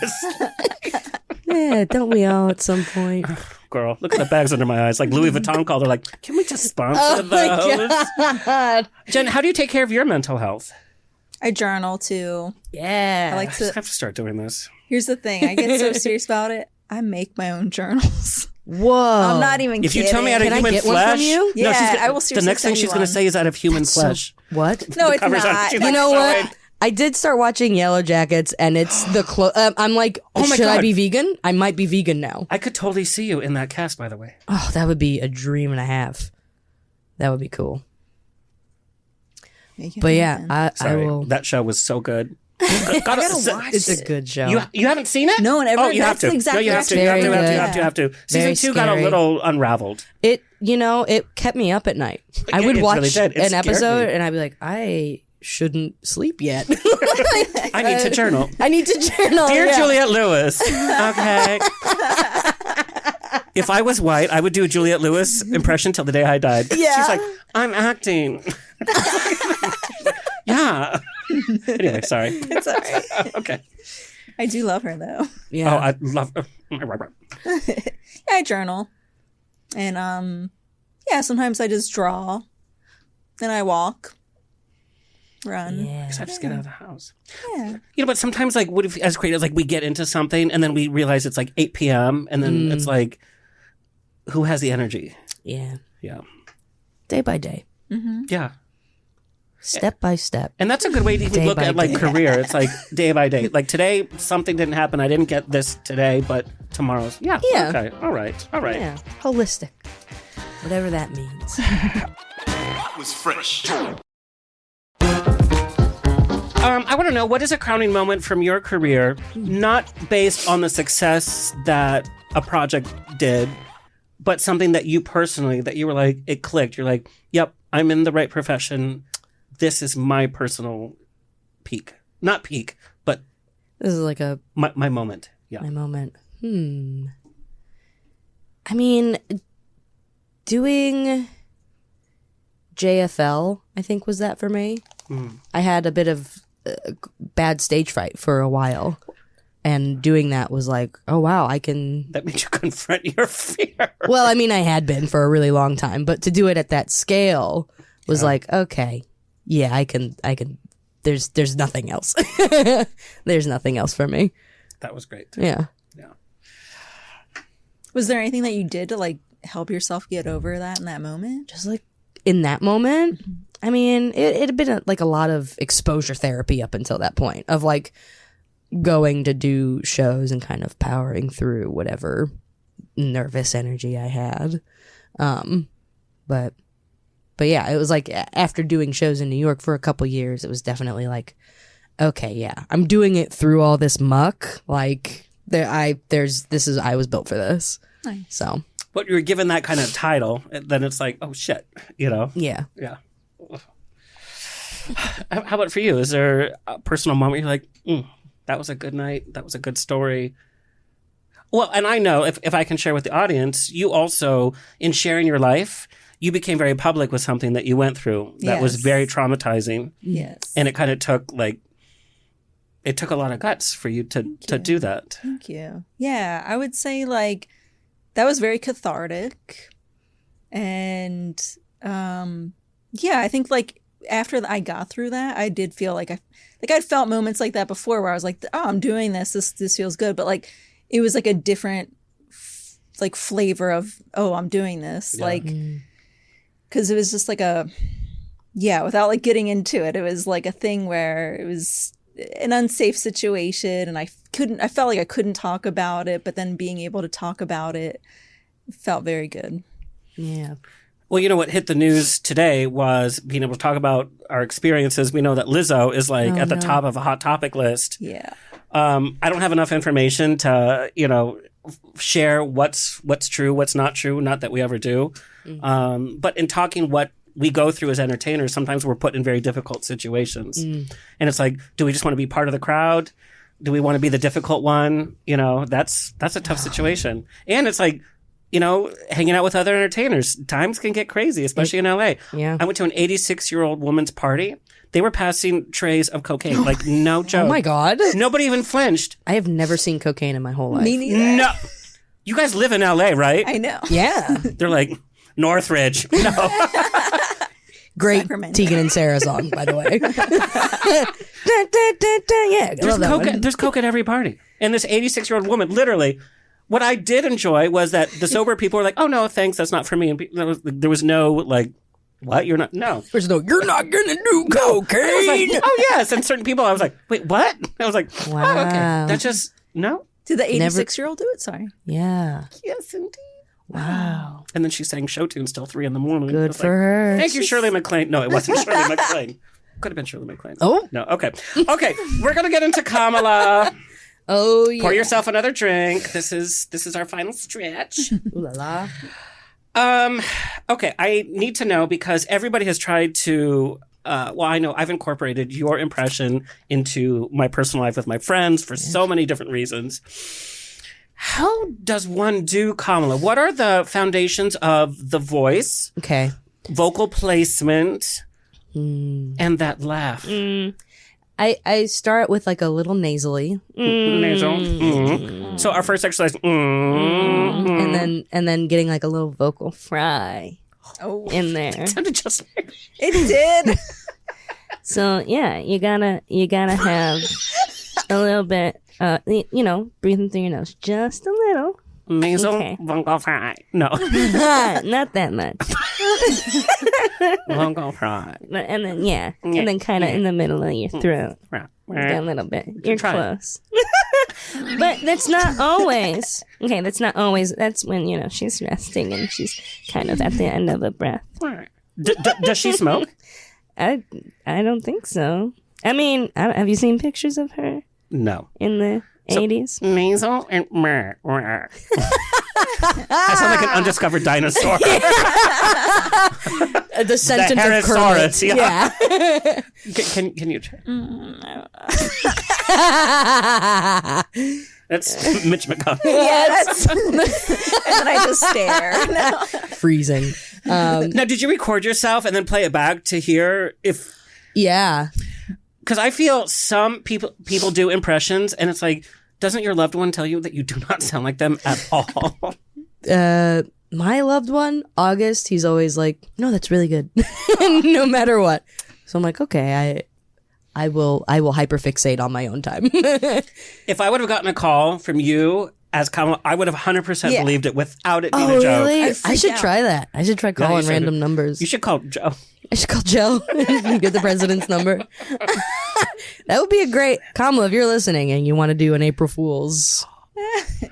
Speaker 3: yeah, don't we all at some point?
Speaker 2: girl, look at the bags under my eyes. Like Louis Vuitton called. They're like, can we just sponsor those?
Speaker 3: my God.
Speaker 2: Jen, how do you take care of your mental health?
Speaker 7: I journal too.
Speaker 3: Yeah.
Speaker 7: I like
Speaker 2: I
Speaker 7: to.
Speaker 2: have to start doing this.
Speaker 7: Here's the thing. I get so serious about it. I make my own journals.
Speaker 3: Whoa.
Speaker 7: I'm not even
Speaker 2: If you
Speaker 7: kidding.
Speaker 2: tell me out of
Speaker 3: Can I
Speaker 2: human
Speaker 3: get one
Speaker 2: flesh,
Speaker 3: from you?
Speaker 7: Yeah,
Speaker 2: she's
Speaker 7: I will
Speaker 2: the
Speaker 7: seriously
Speaker 2: next thing
Speaker 7: send
Speaker 2: she's
Speaker 7: you
Speaker 2: going to
Speaker 7: one.
Speaker 2: say is out of human
Speaker 3: So-
Speaker 2: flesh.
Speaker 3: what?
Speaker 7: No, it's
Speaker 2: Covers on-
Speaker 7: not.
Speaker 2: she's
Speaker 3: You
Speaker 2: like,
Speaker 3: know
Speaker 2: sorry.
Speaker 3: what? I did start watching Yellow Jackets, and it's the I'm like,
Speaker 2: Oh my
Speaker 3: should I
Speaker 2: God.
Speaker 3: be vegan? I might be vegan now.
Speaker 2: I could totally see you in that cast, by the way.
Speaker 3: Oh, that would be a dream and a half. That would be cool.
Speaker 7: Make it
Speaker 3: But yeah,
Speaker 7: happen.
Speaker 3: I
Speaker 2: Sorry.
Speaker 3: will.
Speaker 2: That show was so good.
Speaker 7: I gotta watch
Speaker 3: It's
Speaker 7: it.
Speaker 3: a good show.
Speaker 2: You haven't seen it?
Speaker 7: No, never.
Speaker 2: Oh, you have
Speaker 7: That's
Speaker 2: to.
Speaker 7: exactly
Speaker 2: no, you have
Speaker 7: what
Speaker 2: to.
Speaker 7: I'm
Speaker 2: You have to.
Speaker 3: saying.
Speaker 2: You have to. You
Speaker 3: Very
Speaker 2: have to. You have to. Season
Speaker 3: Very
Speaker 2: 2 got a
Speaker 3: scary.
Speaker 2: little unraveled.
Speaker 3: It kept me up at night. I would
Speaker 2: It
Speaker 3: watch
Speaker 2: really did. It
Speaker 3: an
Speaker 2: scared
Speaker 3: episode,
Speaker 2: me.
Speaker 3: and I'd be like, I shouldn't sleep yet.
Speaker 2: I need to journal.
Speaker 3: I need to journal.
Speaker 2: Dear
Speaker 3: yeah.
Speaker 2: Juliette Lewis. Okay. If I was white, I would do a Juliette Lewis impression till the day I died.
Speaker 3: Yeah.
Speaker 2: She's like, I'm acting. Yeah. Anyway, sorry.
Speaker 7: It's all right.
Speaker 2: Okay.
Speaker 7: I do love her though.
Speaker 3: Yeah.
Speaker 2: Oh, I love.
Speaker 7: Yeah, I journal, and yeah, sometimes I just draw, then I walk, run.
Speaker 3: yeah.
Speaker 2: I just get out of the house.
Speaker 7: Yeah.
Speaker 2: You know, but sometimes, like, what if, as creators, like, we get into something and then we realize it's like 8 p.m. and then it's like, who has the energy?
Speaker 3: Yeah.
Speaker 2: Yeah.
Speaker 3: Day by day,
Speaker 2: Yeah.
Speaker 3: step by step.
Speaker 2: And that's a good way to even
Speaker 3: Day
Speaker 2: look
Speaker 3: by
Speaker 2: at, like,
Speaker 3: day.
Speaker 2: career. It's like day by day. Like, today, something didn't happen. I didn't get this today, but tomorrow's. Yeah.
Speaker 3: Yeah.
Speaker 2: Okay. All right. All right.
Speaker 3: Yeah. Holistic. Whatever that means.
Speaker 4: That was fresh.
Speaker 2: I want to know, what is a crowning moment from your career, not based on the success that a project did, but something that you personally, that you were like, it clicked. You're like, yep, I'm in the right profession. This is my personal peak. Not peak, but
Speaker 3: This is like
Speaker 2: my moment. Yeah.
Speaker 3: my moment. I mean, doing JFL, I think, was that for me. I had a bit of bad stage fright for a while. And doing that was like, oh, wow, I can.
Speaker 2: That made you confront your fear.
Speaker 3: Well, I mean, I had been for a really long time, but to do it at that scale was like, okay, yeah, I can. There's nothing else. There's nothing else for me.
Speaker 2: That was great.
Speaker 3: Yeah.
Speaker 2: Yeah.
Speaker 7: Was there anything that you did to like help yourself get over that in that moment?
Speaker 3: Just like in that moment, I mean, it had been like a lot of exposure therapy up until that point of like going to do shows and kind of powering through whatever nervous energy I had. But yeah, it was like after doing shows in New York for a couple years, it was definitely like, okay, yeah, I'm doing it through all this muck. Like I was built for this.
Speaker 7: Nice.
Speaker 3: So
Speaker 2: But you're given that kind of title, then it's like, oh shit, you know?
Speaker 3: yeah.
Speaker 2: Yeah. How about for you? Is there a personal moment you're like, that was a good night, that was a good story? Well, and I know, if I can share with the audience, you also, in sharing your life, you became very public with something that you went through that was
Speaker 7: Yes.
Speaker 2: very traumatizing.
Speaker 7: Yes.
Speaker 2: And it kind of took it took a lot of guts for you to do that.
Speaker 7: Thank you. Yeah, I would say like that was very cathartic, and yeah, I think like after I got through that, I did feel like I'd felt moments like that before where I was like, oh, I'm doing this. This feels good, but like it was like a different like flavor of, oh, I'm doing this,
Speaker 2: Yeah.
Speaker 7: like because it was just like without like getting into it, it was like a thing where it was an unsafe situation and I felt like I couldn't talk about it, but then being able to talk about it felt very good.
Speaker 3: Yeah.
Speaker 2: Well, you know what hit the news today was being able to talk about our experiences. We know that Lizzo is like at the top of a hot topic list.
Speaker 7: Yeah.
Speaker 2: I don't have enough information to, share what's true, what's not true. Not that we ever do. But in talking what we go through as entertainers, sometimes we're put in very difficult situations. And it's like, do we just want to be part of the crowd? Do we want to be the difficult one? That's a tough situation. And it's like, hanging out with other entertainers, times can get crazy, especially in LA.
Speaker 3: Yeah.
Speaker 2: I went to an 86-year-old woman's party. They were passing trays of cocaine. Like, no joke.
Speaker 3: Oh my God.
Speaker 2: Nobody even flinched.
Speaker 3: I have never seen cocaine in my whole life.
Speaker 7: Me neither.
Speaker 2: No. You guys live in LA, right?
Speaker 7: I know.
Speaker 3: Yeah.
Speaker 2: They're like, Northridge. No.
Speaker 3: Great
Speaker 7: Sacramento.
Speaker 3: Tegan and Sarah song, by the way. Yeah, I love that one.
Speaker 2: There's Coke at every party. And this 86-year-old woman, literally, what I did enjoy was that the sober people were like, oh, no, thanks, that's not for me. And there was no, like, what? You're not? No.
Speaker 3: There's no, you're not going to do cocaine.
Speaker 2: I was like, oh, yes. And certain people, I was like, wait, what? I was like, oh, okay.
Speaker 3: Wow.
Speaker 2: That's just, no.
Speaker 7: Did the 86-year-old do it? Sorry.
Speaker 3: Yeah.
Speaker 2: Yes, indeed.
Speaker 3: Wow.
Speaker 2: And then she sang show tunes till 3 a.m.
Speaker 3: Good for her.
Speaker 2: Thank you, Shirley MacLaine. No, it wasn't Shirley MacLaine. Could have been Shirley MacLaine.
Speaker 3: Oh.
Speaker 2: No, okay. Okay, we're going to get into Kamala.
Speaker 3: Oh, yeah.
Speaker 2: Pour yourself another drink. This is our final stretch.
Speaker 3: Ooh la la.
Speaker 2: Okay, I need to know because everybody has tried to well, I know I've incorporated your impression into my personal life with my friends for so many different reasons. How does one do Kamala? What are the foundations of the voice,
Speaker 3: Okay.
Speaker 2: vocal placement, and that laugh?
Speaker 3: I start with like a little nasally,
Speaker 2: Nasal. So our first exercise.
Speaker 3: and then getting like a little vocal fry in there.
Speaker 2: Sounded just like
Speaker 7: It did.
Speaker 3: So yeah, you gotta have a little bit, breathing through your nose just a little.
Speaker 2: nasal
Speaker 3: Okay.
Speaker 2: vocal fry. No,
Speaker 3: Not that much.
Speaker 2: vocal fry.
Speaker 3: And then and then kind of in the middle of your throat. A little bit. You're
Speaker 2: Try it.
Speaker 3: close. But that's not always. Okay, that's not always. That's when, she's resting and she's kind of at the end of a breath.
Speaker 2: Does she smoke?
Speaker 3: I don't think so. I mean, have you seen pictures of her
Speaker 2: No.
Speaker 3: in the 80s?
Speaker 2: Nasal and I sound like an undiscovered dinosaur.
Speaker 3: The sentence of
Speaker 2: Herosaurus,
Speaker 3: Kermit.
Speaker 2: yeah. Can you try? That's Mitch McConnell.
Speaker 7: Yes. And then I just stare.
Speaker 3: Freezing.
Speaker 2: Now, did you record yourself and then play it back to hear if?
Speaker 3: Yeah.
Speaker 2: Because I feel some people do impressions, and it's like, doesn't your loved one tell you that you do not sound like them at all?
Speaker 3: My loved one, August, he's always like, no, that's really good. No matter what. So I'm like, okay, I will hyperfixate on my own time.
Speaker 2: If I would have gotten a call from you as Kamala, I would have 100%
Speaker 7: Yeah.
Speaker 2: believed it without it being a joke.
Speaker 3: Really? I
Speaker 7: freak
Speaker 3: should
Speaker 7: out.
Speaker 3: try that. I should try calling
Speaker 2: should.
Speaker 3: random numbers.
Speaker 2: You should call Joe.
Speaker 3: I should call Joe and get the president's number. That would be a great Kamala, if you're listening and you want to do an April Fool's,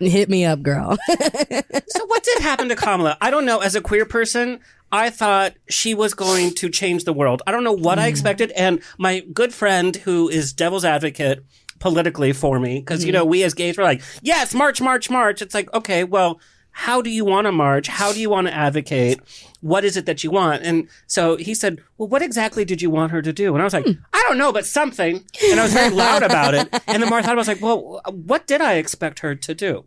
Speaker 3: hit me up, girl.
Speaker 2: So what did happen to Kamala? I don't know. As a queer person, I thought she was going to change the world. I don't know what I expected. And my good friend who is devil's advocate politically for me, because, we as gays were like, yes, march, march, march. It's like, okay, well, how do you want to march? How do you want to advocate? What is it that you want? And so he said, well, what exactly did you want her to do? And I was like, I don't know, but something. And I was very loud about it. And the more I thought, I was like, well, what did I expect her to do?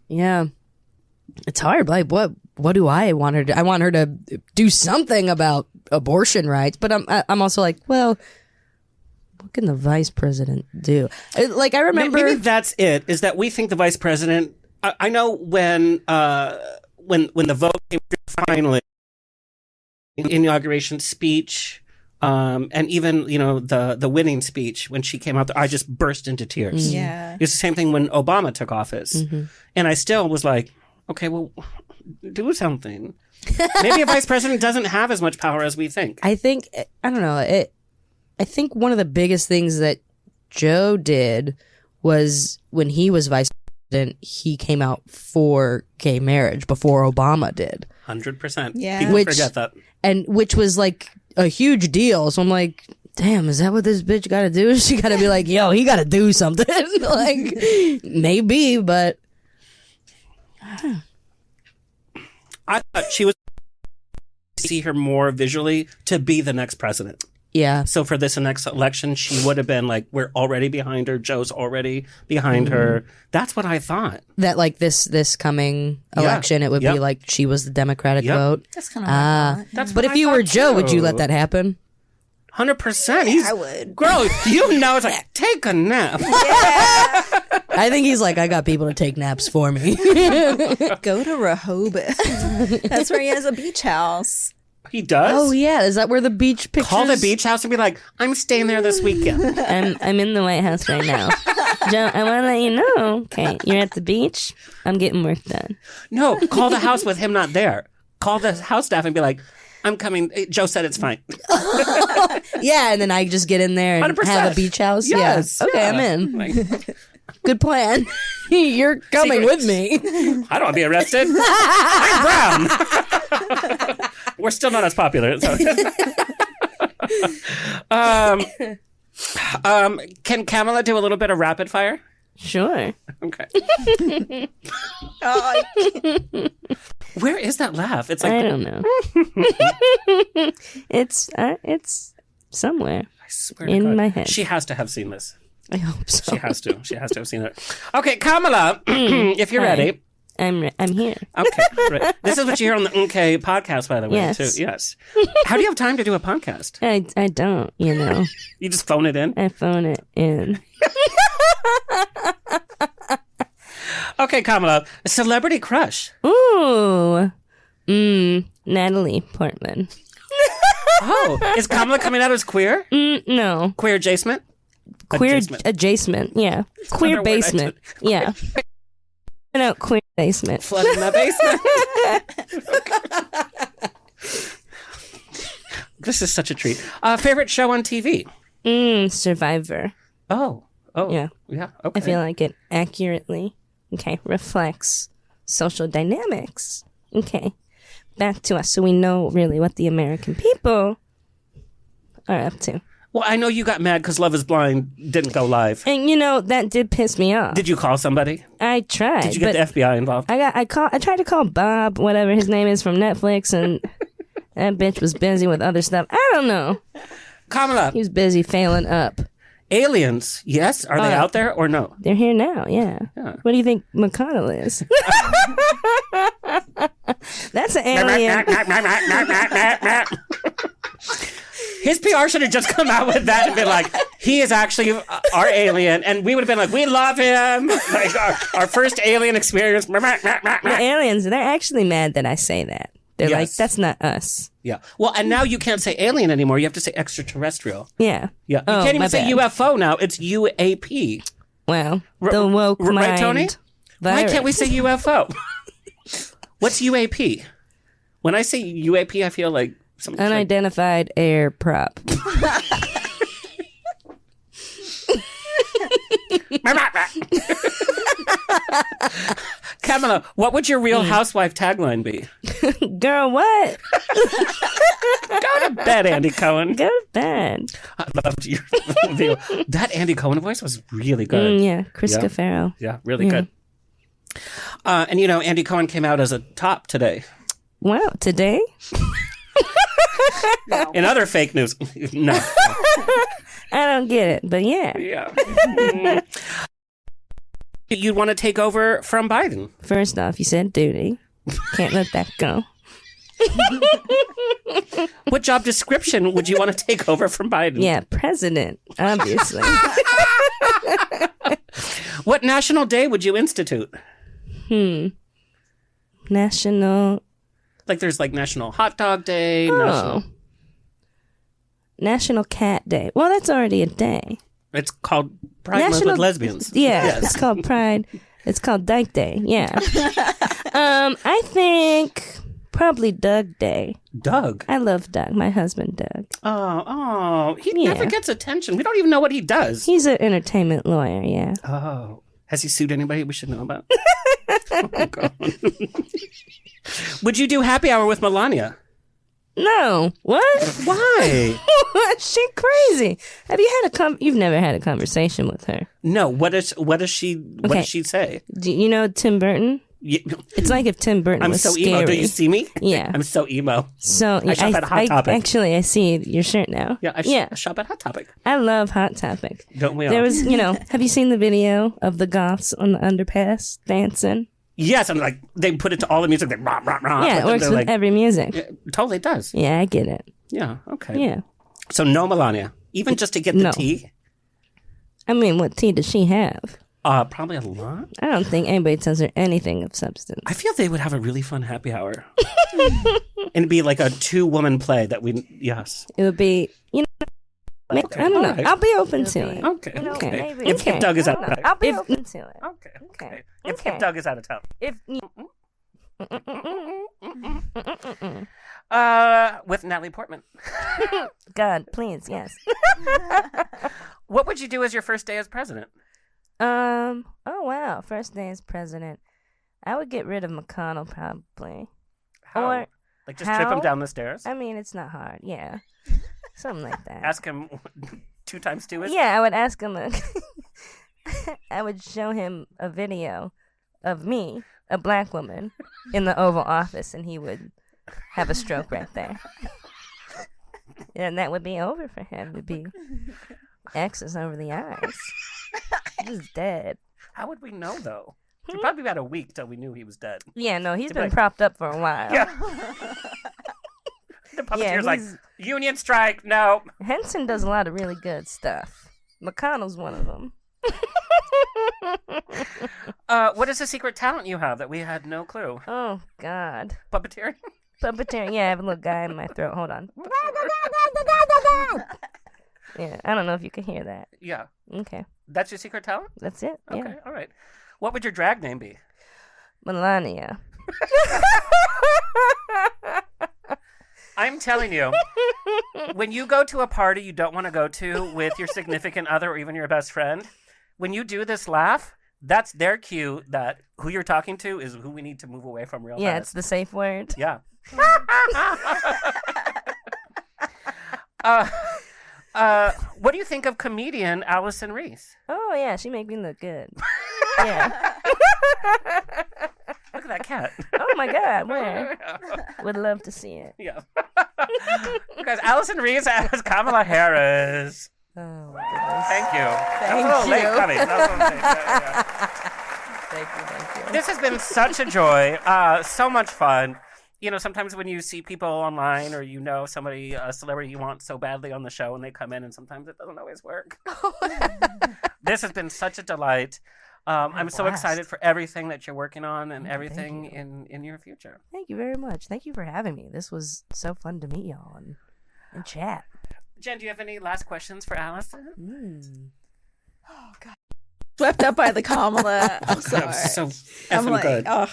Speaker 3: Yeah. It's hard. Like, what do I want her to? I want her to do something about abortion rights, but I'm also like, well, what can the vice president do? Like, I remember.
Speaker 2: Maybe that's it. Is that we think the vice president. I know when the vote came finally, inauguration speech, and even the winning speech when she came out there, I just burst into tears.
Speaker 7: Yeah.
Speaker 2: It's the same thing when Obama took office, and I still was like, okay, well, do something. Maybe a vice president doesn't have as much power as we think.
Speaker 3: I think, I don't know. I think one of the biggest things that Joe did was when he was vice president, he came out for gay marriage before Obama did.
Speaker 2: 100%.
Speaker 7: Yeah.
Speaker 2: People forget that.
Speaker 3: And which was like a huge deal. So I'm like, damn, is that what this bitch got to do? She got to be like, yo, he got to do something. Like, maybe, but.
Speaker 2: I thought she was see her more visually to be the next president.
Speaker 3: Yeah.
Speaker 2: So for this next election, she would have been like, we're already behind her. Joe's already behind her. That's what I thought.
Speaker 3: That like this coming election, it would be like she was the Democratic vote.
Speaker 7: That's kind of what I thought.
Speaker 2: That's
Speaker 3: But
Speaker 2: what
Speaker 3: if
Speaker 2: I
Speaker 3: you were
Speaker 2: thought,
Speaker 3: Joe,
Speaker 2: too.
Speaker 3: would you let that happen?
Speaker 2: 100%.
Speaker 7: I would.
Speaker 2: Girl, it's like, take a nap.
Speaker 3: I think he's like, I got people to take naps for me.
Speaker 7: Go to Rehoboth. That's where he has a beach house.
Speaker 2: He does?
Speaker 3: Oh yeah, is that where the beach pictures?
Speaker 2: Call the beach house and be like, I'm staying there this weekend.
Speaker 1: I'm in the White House right now. Joe, I want to let you know. Okay, you're at the beach. I'm getting work done.
Speaker 2: No, call the house with him not there. Call the house staff and be like, I'm coming. Joe said it's fine.
Speaker 3: Yeah, and then I just get in there and
Speaker 2: 100%.
Speaker 3: have a beach house.
Speaker 2: Yes,
Speaker 3: Yeah. Okay,
Speaker 2: yeah.
Speaker 3: I'm in.
Speaker 2: Like,
Speaker 3: Good plan. You're coming
Speaker 2: Secret.
Speaker 3: with me.
Speaker 2: I don't want to be arrested. I'm brown. We're still not as popular. So. Can Kamala do a little bit of rapid fire?
Speaker 1: Sure.
Speaker 2: Okay.
Speaker 7: Oh,
Speaker 2: Where is that laugh? It's like
Speaker 1: I don't know. It's somewhere
Speaker 2: I swear to
Speaker 1: in
Speaker 2: God.
Speaker 1: my head.
Speaker 2: She has to have seen this.
Speaker 3: I hope so.
Speaker 2: She has to. She has to have seen it. Okay, Kamala, if you're
Speaker 1: Hi.
Speaker 2: ready.
Speaker 1: I'm here.
Speaker 2: Okay, right. This is what you hear on the Okay podcast, by the way,
Speaker 1: Yes.
Speaker 2: too. Yes. How do you have time to do a podcast?
Speaker 1: I don't. You know.
Speaker 2: You just phone it in?
Speaker 1: I phone it in.
Speaker 2: Okay, Kamala, a celebrity crush.
Speaker 1: Ooh. Natalie Portman.
Speaker 2: Oh, is Kamala coming out as queer?
Speaker 1: No.
Speaker 2: Queer adjacent?
Speaker 1: Queer
Speaker 2: Adjacent.
Speaker 1: adjacent. Yeah. Queer
Speaker 2: another word I
Speaker 1: basement. Yeah. No, queer basement.
Speaker 2: Flood in that basement. This is such a treat. Favorite show on TV?
Speaker 1: Survivor.
Speaker 2: Oh.
Speaker 1: Yeah.
Speaker 2: Yeah. Okay.
Speaker 1: I feel like it accurately, reflects social dynamics. Okay. Back to us so we know really what the American people are up to.
Speaker 2: Well, I know you got mad because Love is Blind didn't go live.
Speaker 1: And that did piss me off.
Speaker 2: Did you call somebody?
Speaker 1: I tried.
Speaker 2: Did you get the FBI involved?
Speaker 1: I tried to call Bob, whatever his name is, from Netflix, and that bitch was busy with other stuff. I don't know.
Speaker 2: Kamala,
Speaker 1: He was busy failing up.
Speaker 2: aliens, yes? Are they out there or no?
Speaker 1: They're here now, yeah. What do you think McConnell is? That's an alien.
Speaker 2: His PR should have just come out with that and been like, he is actually our alien. And we would have been like, we love him. Like our first alien experience.
Speaker 1: The aliens, they're actually mad that I say that. They're
Speaker 2: Yes.
Speaker 1: like, that's not us.
Speaker 2: Yeah. Well, and now you can't say alien anymore. You have to say extraterrestrial.
Speaker 1: Yeah.
Speaker 2: Yeah. You
Speaker 1: Oh,
Speaker 2: can't even
Speaker 1: my
Speaker 2: say
Speaker 1: bad.
Speaker 2: UFO now. It's UAP.
Speaker 1: Well, the woke
Speaker 2: right,
Speaker 1: mind
Speaker 2: Tony? Why
Speaker 1: virus.
Speaker 2: can't we say UFO? What's UAP? When I say UAP, I feel like something.
Speaker 1: Unidentified air prop.
Speaker 2: Kamala, what would your Real Housewife tagline be?
Speaker 1: Girl, what?
Speaker 2: Go to bed, Andy Cohen.
Speaker 1: Go to bed.
Speaker 2: I loved your view. That Andy Cohen voice was really good.
Speaker 1: Yeah, Chris
Speaker 2: Yeah.
Speaker 1: Farrow.
Speaker 2: Yeah, really good. And Andy Cohen came out as a top today.
Speaker 1: Wow, today?
Speaker 2: In other fake news, no.
Speaker 1: I don't get it, but yeah.
Speaker 2: Yeah. You'd want to take over from Biden.
Speaker 1: First off, you said duty. Can't let that go.
Speaker 2: What job description would you want to take over from Biden?
Speaker 1: Yeah, president, obviously.
Speaker 2: What national day would you institute?
Speaker 1: National.
Speaker 2: Like there's like National Hot Dog Day.
Speaker 1: Oh. National Cat Day. Well, that's already a day.
Speaker 2: It's called Pride Month with Lesbians.
Speaker 1: Yeah,
Speaker 2: Yes.
Speaker 1: it's called Pride. It's called Dyke Day. Yeah. I think probably Doug Day.
Speaker 2: Doug.
Speaker 1: I love Doug. My husband, Doug.
Speaker 2: Oh, he
Speaker 1: Yeah.
Speaker 2: never gets attention. We don't even know what he does.
Speaker 1: He's an entertainment lawyer. Yeah.
Speaker 2: Oh, has he sued anybody we should know about? Oh, God. Would you do happy hour with Melania?
Speaker 1: No. What?
Speaker 2: Why?
Speaker 1: She crazy. Have you had you've never had a conversation with her?
Speaker 2: No. What does she say?
Speaker 1: Do you know Tim Burton? It's like if Tim Burton
Speaker 2: I'm
Speaker 1: was
Speaker 2: so
Speaker 1: scary.
Speaker 2: emo. Do you see me?
Speaker 1: Yeah.
Speaker 2: I'm so emo.
Speaker 1: So
Speaker 2: I shop at Hot Topic.
Speaker 1: Actually, I see your shirt now.
Speaker 2: Yeah, I shop at Hot Topic.
Speaker 1: I love Hot Topic.
Speaker 2: Don't we all?
Speaker 1: There was, have you seen the video of the goths on the underpass dancing?
Speaker 2: Yes, and like they put it to all the music. Like, rah, rah, rah,
Speaker 1: Yeah, it works with every music.
Speaker 2: It totally does.
Speaker 1: Yeah, I get it.
Speaker 2: Yeah. Okay.
Speaker 1: Yeah.
Speaker 2: So no Melania, even just to get the
Speaker 1: No.
Speaker 2: tea.
Speaker 1: I mean, what tea does she have?
Speaker 2: Probably a lot.
Speaker 3: I don't think anybody tells her anything of substance.
Speaker 2: I feel they would have a really fun happy hour. And it'd be like a 2-woman play that yes.
Speaker 3: It would be, I don't know.
Speaker 2: Right.
Speaker 3: I'll be open to it.
Speaker 2: Okay.
Speaker 3: Okay.
Speaker 2: Maybe. If Doug is out of town.
Speaker 3: I'll be open to it.
Speaker 2: Okay. If Doug is out of town. With Natalie Portman.
Speaker 3: God, please, yes.
Speaker 2: What would you do as your first day as president?
Speaker 3: Oh wow, first day as president. I would get rid of McConnell probably.
Speaker 2: How?
Speaker 3: Or
Speaker 2: like just trip him
Speaker 3: how?
Speaker 2: down the stairs?
Speaker 3: I mean, it's not hard. Yeah, something like that.
Speaker 2: Ask him 2 times 2 is?
Speaker 3: Yeah, I would ask him. I would show him a video of me, a black woman, in the Oval Office, and he would have a stroke right there. And that would be over for him. It would be X's over the eyes. He's dead.
Speaker 2: How would we know, though? It'd probably about a week till we knew he was dead.
Speaker 3: Yeah, no, he's
Speaker 2: It'd
Speaker 3: been
Speaker 2: be like-
Speaker 3: propped up for a while.
Speaker 2: Yeah. The puppeteer's like, union strike, no.
Speaker 3: Henson does a lot of really good stuff. McConnell's one of them.
Speaker 2: What is the secret talent you have that we had no clue?
Speaker 3: Oh, God.
Speaker 2: Puppeteering?
Speaker 3: Puppeteering. Yeah, I have a little guy in my throat. Hold on. Yeah, I don't know if you can hear that.
Speaker 2: Yeah.
Speaker 3: Okay.
Speaker 2: That's your secret talent?
Speaker 3: That's it.
Speaker 2: Okay,
Speaker 3: Yeah.
Speaker 2: all right. What would your drag name be?
Speaker 3: Melania.
Speaker 2: I'm telling you, when you go to a party you don't want to go to with your significant other or even your best friend, when you do this laugh, that's their cue that who you're talking to is who we need to move away from real
Speaker 3: Yeah,
Speaker 2: fast.
Speaker 3: it's the safe word.
Speaker 2: Yeah. What do you think of comedian Allison Reese?
Speaker 3: Oh, yeah, she make me look good. Yeah.
Speaker 2: Look at that cat.
Speaker 3: Oh, my God. Where? Would love to see it.
Speaker 2: Yeah. Because Allison Reese as Kamala Harris.
Speaker 3: Oh, my goodness.
Speaker 2: Thank you. That was a
Speaker 3: Thank
Speaker 2: little late
Speaker 3: you.
Speaker 2: coming. That was a little late. Yeah.
Speaker 3: Thank you.
Speaker 2: This has been such a joy. So much fun. You know, sometimes when you see people online or somebody, a celebrity you want so badly on the show and they come in and sometimes it doesn't always work. This has been such a delight. I'm so excited for everything that you're working on and everything in your future.
Speaker 3: Thank you very much. Thank you for having me. This was so fun to meet y'all and chat.
Speaker 2: Jen, do you have any last questions for Allison?
Speaker 7: Oh, God. Swept up by the Kamala. I'm sorry.
Speaker 2: I'm so
Speaker 7: I'm
Speaker 2: effing
Speaker 7: like,
Speaker 2: good.
Speaker 7: oh,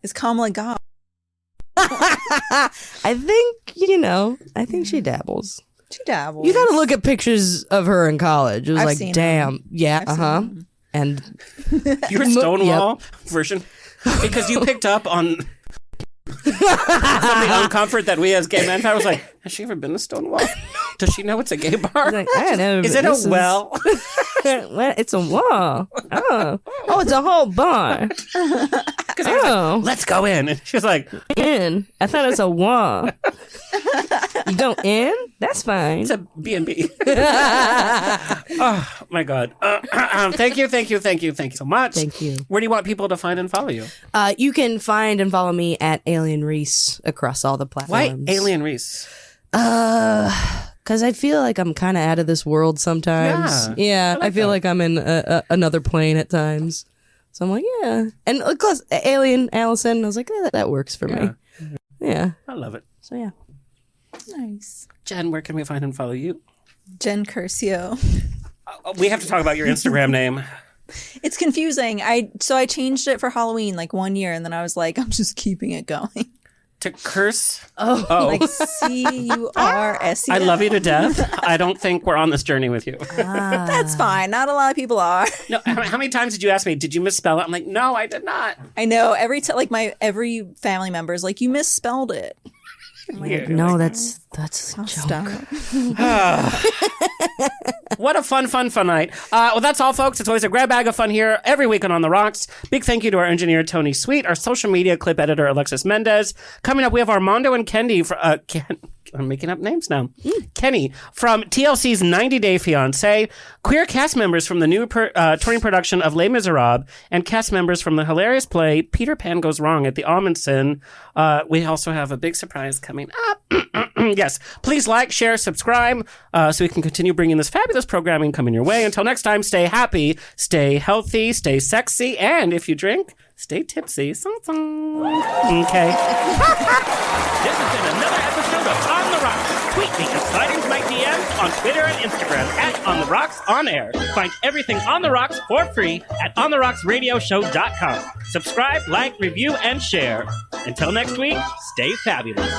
Speaker 7: is Kamala gone?
Speaker 3: I think she dabbles.
Speaker 7: She dabbles.
Speaker 3: You gotta look at pictures of her in college. It was
Speaker 7: I've
Speaker 3: like,
Speaker 7: seen
Speaker 3: damn.
Speaker 7: them.
Speaker 3: Yeah,
Speaker 7: I've seen them.
Speaker 3: And
Speaker 2: Your Stonewall version? Because you picked up on some of the uncomfort that we as gay men had. I was like, has she ever been to Stonewall? Does she know it's a gay bar?
Speaker 3: like, I never
Speaker 2: Is it a well?
Speaker 3: What? It's a wall. Oh, it's a whole bar. Oh,
Speaker 2: Let's go in. And she was like,
Speaker 3: in. I thought it was a wall. You go in? That's fine.
Speaker 2: it's a B&B. Oh, my God. Thank you so much.
Speaker 3: Thank you.
Speaker 2: Where do you want people to find and follow you?
Speaker 3: You can find and follow me at Alien Reese across all the
Speaker 2: Why
Speaker 3: platforms.
Speaker 2: Alien Reese?
Speaker 3: Because I feel like I'm kind of out of this world sometimes.
Speaker 2: Yeah,
Speaker 3: I feel like I'm in another plane at times. So I'm like, yeah. And of course, Alien Allison, I was like, that works for me. Yeah.
Speaker 2: I love it.
Speaker 3: So yeah.
Speaker 7: Nice.
Speaker 2: Jen, where can we find and follow you?
Speaker 7: Jen Curcio.
Speaker 2: We have to talk about your Instagram name.
Speaker 7: It's confusing. I changed it for Halloween like 1 year, and then I was like, I'm just keeping it going.
Speaker 2: To curse?
Speaker 3: Oh.
Speaker 7: Like CURSE.
Speaker 2: I love you to death. I don't think we're on this journey with you.
Speaker 7: That's fine. Not a lot of people are.
Speaker 2: No, how many times did you ask me, did you misspell it? I'm like, no, I did not.
Speaker 7: I know. Every family member is like, you misspelled it.
Speaker 3: No, that's a
Speaker 7: I'll
Speaker 3: joke.
Speaker 7: stop.
Speaker 2: What a fun night. Well, that's all, folks. It's always a grab bag of fun here every week on The Rocks. Big thank you to our engineer, Tony Sweet, our social media clip editor, Alexis Mendez. Coming up, we have Armando and Kendi. I'm making up names now. Kenny from TLC's 90 Day Fiancé, queer cast members from the new touring production of Les Miserables, and cast members from the hilarious play Peter Pan Goes Wrong at the Ahmanson. We also have a big surprise coming up. Yes. Please like, share, subscribe, so we can continue bringing this fabulous programming coming your way. Until next time, stay happy, stay healthy, stay sexy, and if you drink, stay tipsy. Okay. This has been another episode of On the Rocks. Tweet me and slide into my DMs on Twitter and Instagram at On the Rocks On Air. Find everything On the Rocks for free at OnTheRocksRadioshow.com. Subscribe, like, review, and share. Until next week, stay fabulous.